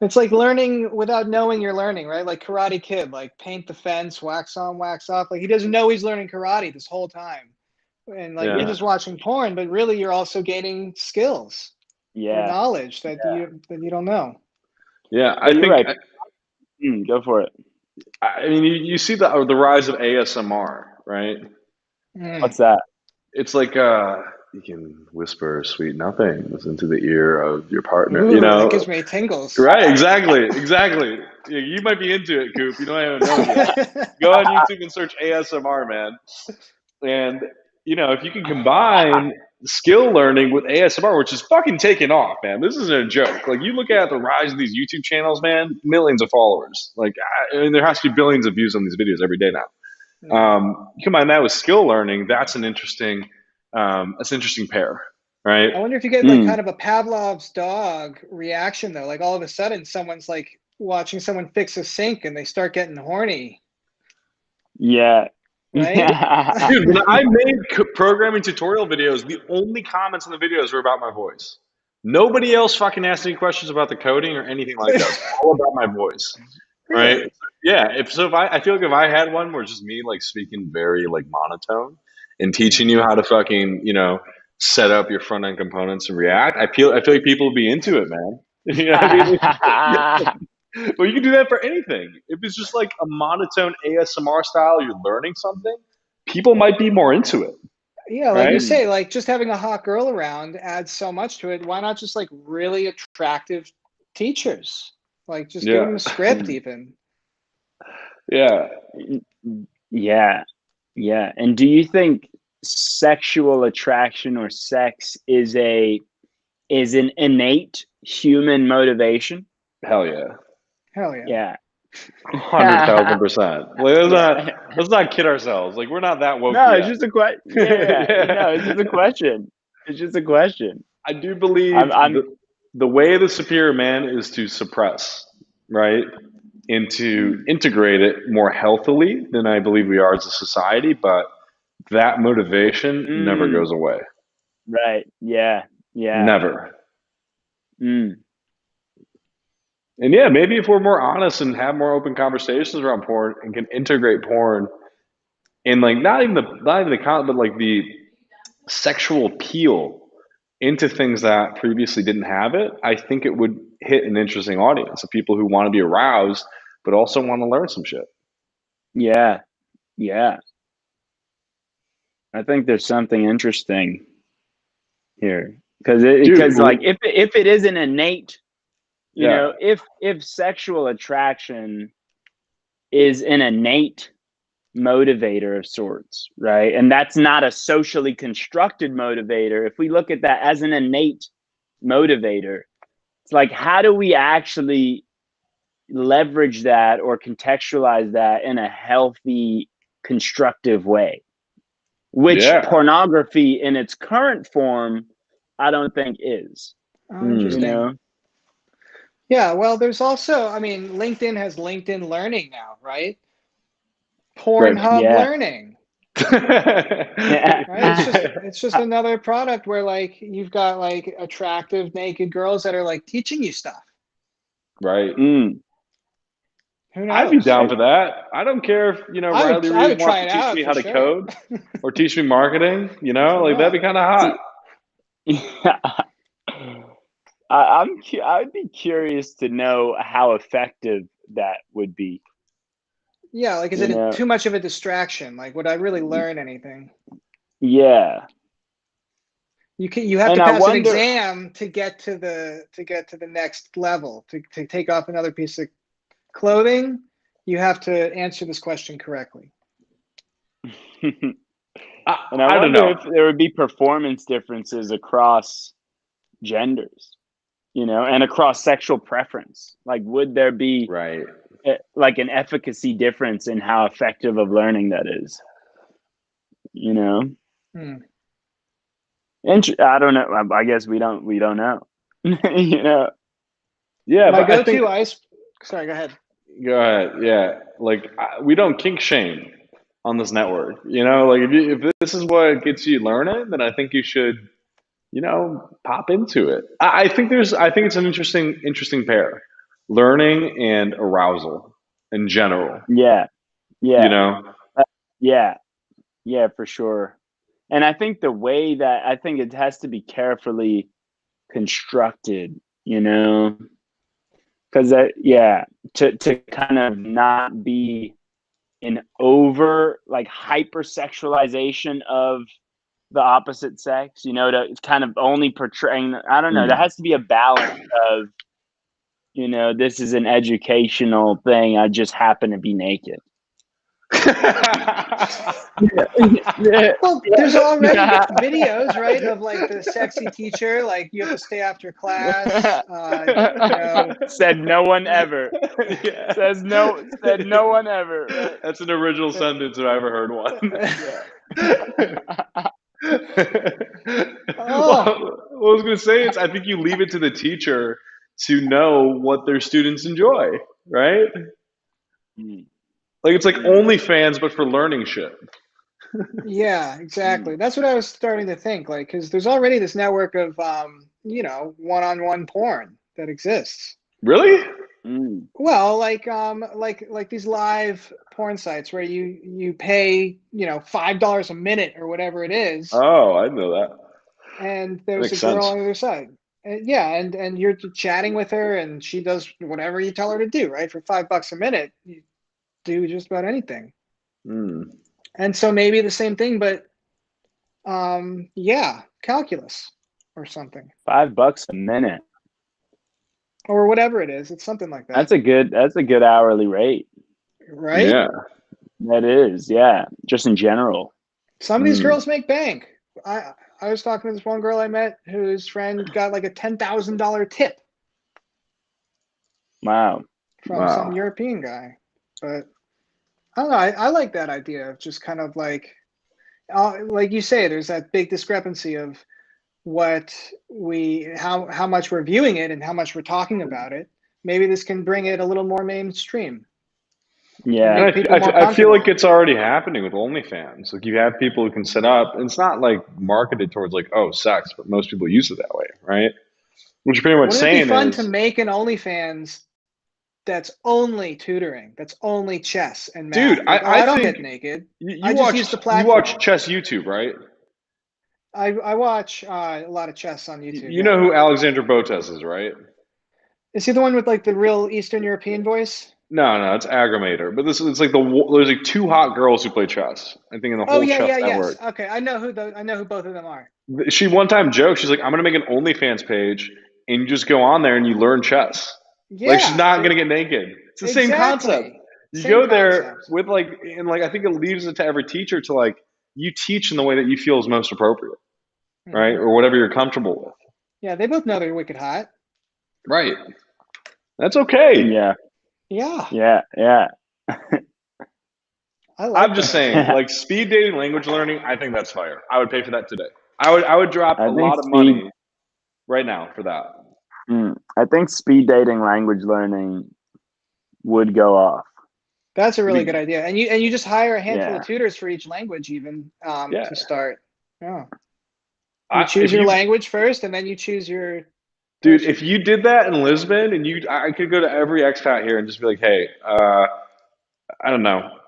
It's like learning without knowing you're learning, right? Like Karate Kid, like paint the fence, wax on, wax off. Like he doesn't know he's learning karate this whole time. And like you're Yeah. just watching porn, but really you're also gaining skills or Yeah. knowledge that you don't know. Yeah, I But you're think right. Go for it. I mean you see the rise of ASMR, right? What's that? It's like you can whisper sweet nothings into the ear of your partner, Ooh, that gives me tingles. Right, exactly. Yeah, you might be into it, Coop. You know, I haven't known yet. Go on YouTube and search ASMR, man. And if you can combine skill learning with ASMR, which is fucking taking off, man. This isn't a joke. Like, you look at the rise of these YouTube channels, man, millions of followers. Like, I mean, there has to be billions of views on these videos every day now. Combine that with skill learning, that's an interesting pair, right? I wonder if you get like kind of a Pavlov's dog reaction though. Like all of a sudden someone's like watching someone fix a sink and they start getting horny. Yeah. Right? Dude, when I made programming tutorial videos, the only comments in the videos were about my voice. Nobody else fucking asked any questions about the coding or anything like that. It's all about my voice, right? Really? Yeah. I feel like if I had one where it's just me like speaking very like monotone and teaching you how to fucking set up your front end components and React, I feel like people would be into it, man. You know what I mean? Well, you can do that for anything. If it's just like a monotone ASMR style, you're learning something, people might be more into it. Yeah, like you Right? say, like just having a hot girl around adds so much to it. Why not just like really attractive teachers? Like just give Yeah. them a script even. Yeah. Yeah. Yeah. And do you think sexual attraction or sex is an innate human motivation? Hell yeah. Hell yeah. Yeah. 100,000%. Like, let's not kid ourselves. Like, we're not that woke No, yet. it's just a question. Yeah. No, it's just a question. It's just a question. I do believe I'm the way of the superior man is to suppress, right? And to integrate it more healthily than I believe we are as a society. But that motivation never Mm, goes away. right. Yeah. Yeah. Never. Mm, And yeah, maybe if we're more honest and have more open conversations around porn and can integrate porn in like not even the content, but like the sexual appeal into things that previously didn't have it, I think it would hit an interesting audience of people who want to be aroused but also want to learn some shit. yeah. Yeah. I think there's something interesting here Dude, because like if it is an innate, you yeah, know, if sexual attraction is an innate motivator of sorts, right? And that's not a socially constructed motivator. If we look at that as an innate motivator, it's like, how do we actually leverage that or contextualize that in a healthy, constructive way? Which yeah. pornography in its current form, I don't think is, Oh, Hmm. you interesting. know? Yeah, well, there's also, I mean, LinkedIn has LinkedIn Learning now, right? Right. Pornhub Yeah. Learning, right? Yeah. It's just another product where like you've got like attractive naked girls that are like teaching you stuff. Right. Mm. Who I'd be knows? down for that. I don't care if, Riley I Reed would wants try to it teach out me for how to sure. code or teach me marketing, like that'd Yeah. be kind of hot. See, yeah. I'd be curious to know how effective that would be. Yeah, like is You it know, too much of a distraction? Like would I really learn anything? yeah. You have to And I pass an wonder. exam to get to the next level. To take off another piece of clothing, you have to answer this question correctly. And I, I I don't wonder know. if there would be performance differences across genders, and across sexual preference. Like, would there be Right. like an efficacy difference in how effective of learning that is? You know, Hmm. I don't know. I guess we don't know. you know. Yeah, My but I think go-to ice. Sorry, go ahead. go ahead. Yeah, like we don't kink shame on this network. Like if this is what gets you learning, then I think you should, pop into it. I think it's an interesting pair, learning and arousal in general. Yeah. You Yeah. know. Yeah. Yeah, for sure. And I think I think it has to be carefully constructed, because to kind of not be an over like hypersexualization of the opposite sex, to kind of only portraying. I don't know. There Hmm. has to be a balance of, this is an educational thing. I just happen to be naked. Yeah, Well, there's already videos, right, of like the sexy teacher, like you have to stay after class. Said no one ever. Yeah. Said no one ever. Right? That's an original sentence if I ever heard one. Yeah. Oh, What I was going to say is, I think you leave it to the teacher to know what their students enjoy, right? Mm, Like it's like mm, OnlyFans, but for learning shit. yeah, mm, exactly. That's what I was starting to think, like, because there's already this network of, one-on-one porn that exists. Really? mm. Well, like these live porn sites where you pay, $5 a minute or whatever it is, Oh, I didn't know that. and there's a Makes girl sense. on the other side. And yeah, and you're chatting with her, and she does whatever you tell her to do, right? For $5 a minute, you do just about anything. Hmm. And so maybe the same thing, but yeah, calculus or something, $5 a minute. or whatever it is. It's something like that, That's a good hourly rate. right? Yeah. That is, yeah. Just in general. Some of these Hmm. girls make bank. I was talking to this one girl I met whose friend got like a $10,000 tip Wow. from some Wow. European guy. But I don't know. I like that idea of just kind of like you say, there's that big discrepancy of how much we're viewing it and how much we're talking about it. Maybe this can bring it a little more mainstream. Yeah. And make people more I feel like comfortable. it's already happening with OnlyFans. Like you have people who can set up, and it's not like marketed towards like, oh, sex, but most people use it that way, right? What you're pretty much Wouldn't it be saying fun to is, make an OnlyFans that's only tutoring, that's only chess and dude, math? Like, oh, I I don't think get naked. you I just use the you watch platform. chess YouTube, right? I watch a lot of chess on YouTube. You Yeah. know who Alexander Botes is, right? Is he the one with like the real Eastern European voice? No, it's Aggramator. But this it's like there's like two hot girls who play chess. I think in the Oh whole yeah, chess yeah, yes. network. Okay, I know who both of them are. She one time joked, she's like, I'm gonna make an OnlyFans page, and you just go on there and you learn chess. Like she's Yeah, not gonna get naked. It's the same concept. exactly. You Same go there concept. with like, and like I think it leaves it to every teacher to like you teach in the way that you feel is most appropriate, right, Hmm. or whatever you're comfortable with. Yeah, they both know they're wicked hot. Right. That's okay. Yeah. Yeah, Yeah. Yeah. I I'm like just that saying, idea. like speed dating language learning, I think that's fire. I would pay for that today. I would drop I a think lot of speed. money right now for that. I think speed dating language learning would go off. That's a really good Be- idea. And you just hire a handful Yeah. of tutors for each language, even Yeah. to start. Yeah, you choose If your you language first, and then you choose your Dude, person. if you did that in Lisbon, and I could go to every expat here and just be like, hey, I don't know,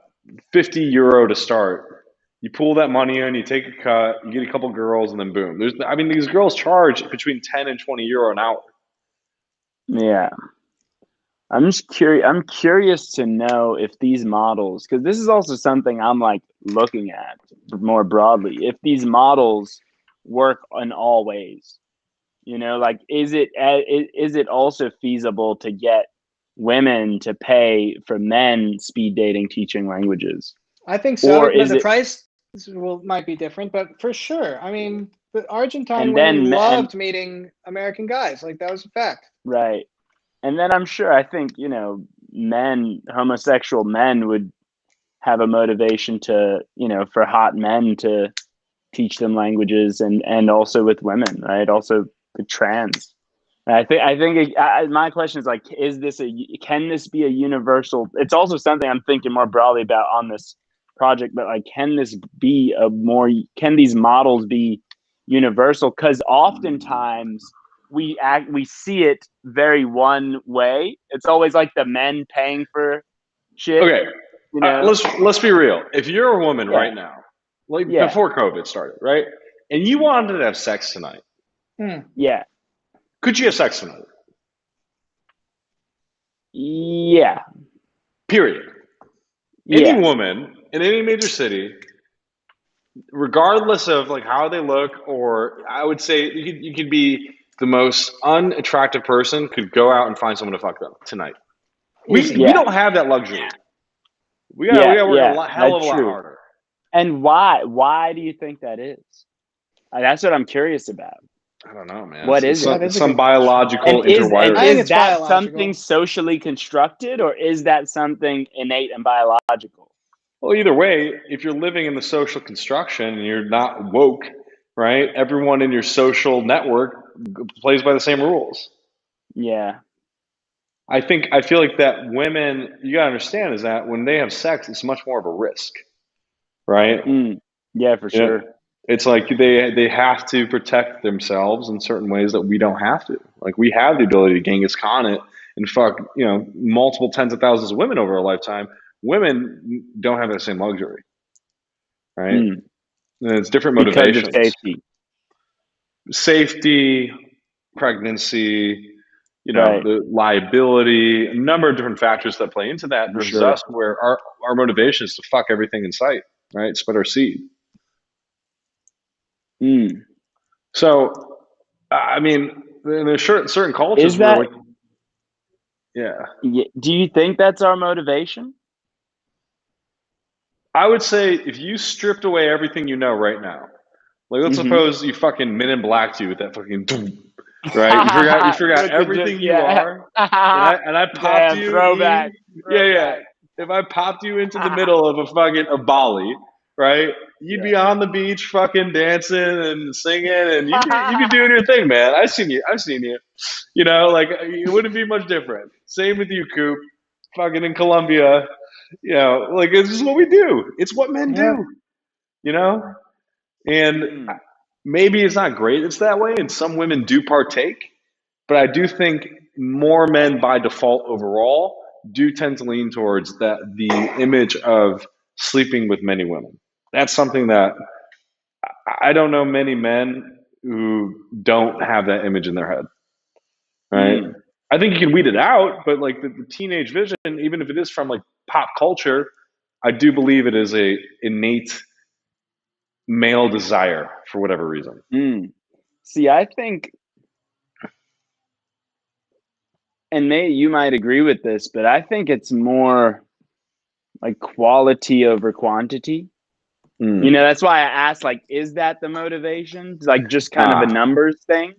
€50 to start. You pull that money in, you take a cut, you get a couple girls, and then boom. I mean, these girls charge between 10 and €20 an hour. Yeah. I'm just curious. I'm curious to know if these models, because this is also something I'm like looking at more broadly, if these models work in all ways. Like is it also feasible to get women to pay for men speed dating teaching languages, I think so. or Now is the it price might be different, but for sure. I mean, the Argentine and women then and loved meeting American guys. Like that was a fact. right, and then I'm sure I think homosexual men would have a motivation to for hot men to teach them languages, and also with women, right? Also the trans. My question is like, can this be a universal? It's also something I'm thinking more broadly about on this project, but like, can these models be universal? Because oftentimes we see it very one way. It's always like the men paying for shit, Okay, you know? let's be real. If you're a woman Yeah, right now, like yeah, before COVID started, right, and you wanted to have sex tonight, Hmm. yeah, could you have sex tonight? yeah, Period. Any yeah, woman in any major city, regardless of like how they look, or I would say you could be the most unattractive person, could go out and find someone to fuck them tonight. We Easy. yeah, don't have that luxury. We yeah, gotta work a yeah. lot, hell of That's a lot true. harder. And why? Why do you think that is? That's what I'm curious about. I don't know, man. What is That it? is a Some good question. biological And I interwiring. think is it's that something biological. socially constructed, or is that something innate and biological? Well, either way, if you're living in the social construction and you're not woke, right? Everyone in your social network plays by the same rules. Yeah. I feel like that women, you gotta understand is that when they have sex, it's much more of a risk, right? Yeah, for You know, sure. it's like they have to protect themselves in certain ways that we don't have to. Like we have the ability to Genghis Khan it and fuck, multiple tens of thousands of women over a lifetime. Women don't have that same luxury, right? And it's different Because of motivations. safety. Safety, pregnancy, Right. the liability, a number of different factors that play into that For versus sure. us where our motivation is to fuck everything in sight, right? Spread our seed. So, I mean, there's certain cultures Is where, that, like, yeah, do you think that's our motivation? I would say if you stripped away everything you know right now, like let's suppose you fucking Men in Blacked you with that fucking doom, right? You forgot With everything you yeah. are, and I popped Damn, you throwback. yeah. Throwback. If I popped you into the middle of a Bali, right? You'd be Yeah. on the beach, fucking dancing and singing, and you'd be doing your thing, man. I've seen you. Like it wouldn't be much different. Same with you, Coop. Fucking in Colombia, Like it's just what we do. It's what men Yeah. do, you know? And maybe it's not great it's that way, and some women do partake, but I do think more men by default overall do tend to lean towards the image of sleeping with many women. That's something that I don't know many men who don't have that image in their head, right? Mm. I think you can weed it out, but like the teenage vision, even if it is from like pop culture, I do believe it is a innate male desire for whatever reason. Mm. See, I think, and you might agree with this, but I think it's more like quality over quantity. That's why I asked, like, is that the motivation? Like just kind of a numbers thing?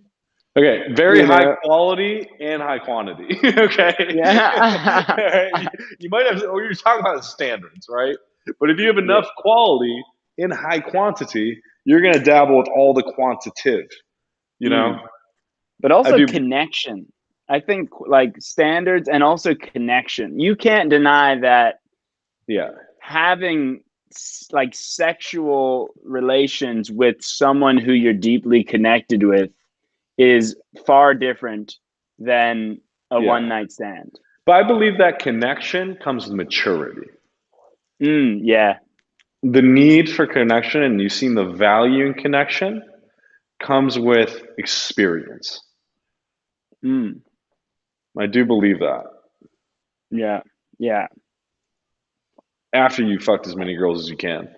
Okay, very high quality and high quantity. Okay. Yeah. You might have, or you're talking about standards, right? But if you have enough quality in high quantity, you're going to dabble with all the quantitative, But also connection. I think like standards and also connection. You can't deny that having like sexual relations with someone who you're deeply connected with is far different than a one night stand. But I believe that connection comes with maturity. Yeah. The need for connection, and you've seen the value in connection, comes with experience. I do believe that. Yeah. Yeah. After you fucked as many girls as you can.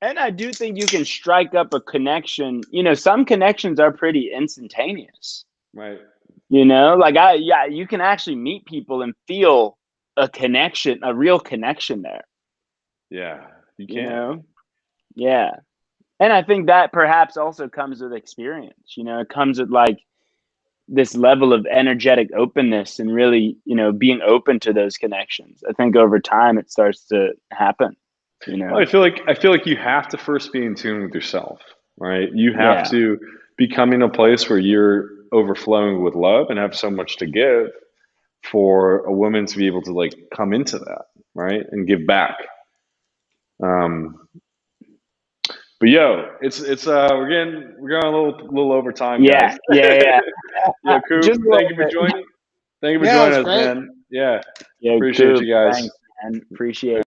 And I do think you can strike up a connection. Some connections are pretty instantaneous. Right. Like you can actually meet people and feel a connection, a real connection there. Yeah, you can. Yeah. And I think that perhaps also comes with experience. It comes with like this level of energetic openness and really, being open to those connections. I think over time it starts to happen. Well, I feel like you have to first be in tune with yourself, right? You have to be coming to a place where you're overflowing with love and have so much to give for a woman to be able to like come into that, right? And give back. But it's we're going a little over time, guys. Yeah. Coop, thank you for joining. Thank you for joining us, man. Yeah. Appreciate Coop, you guys. Thanks, man. Appreciate it.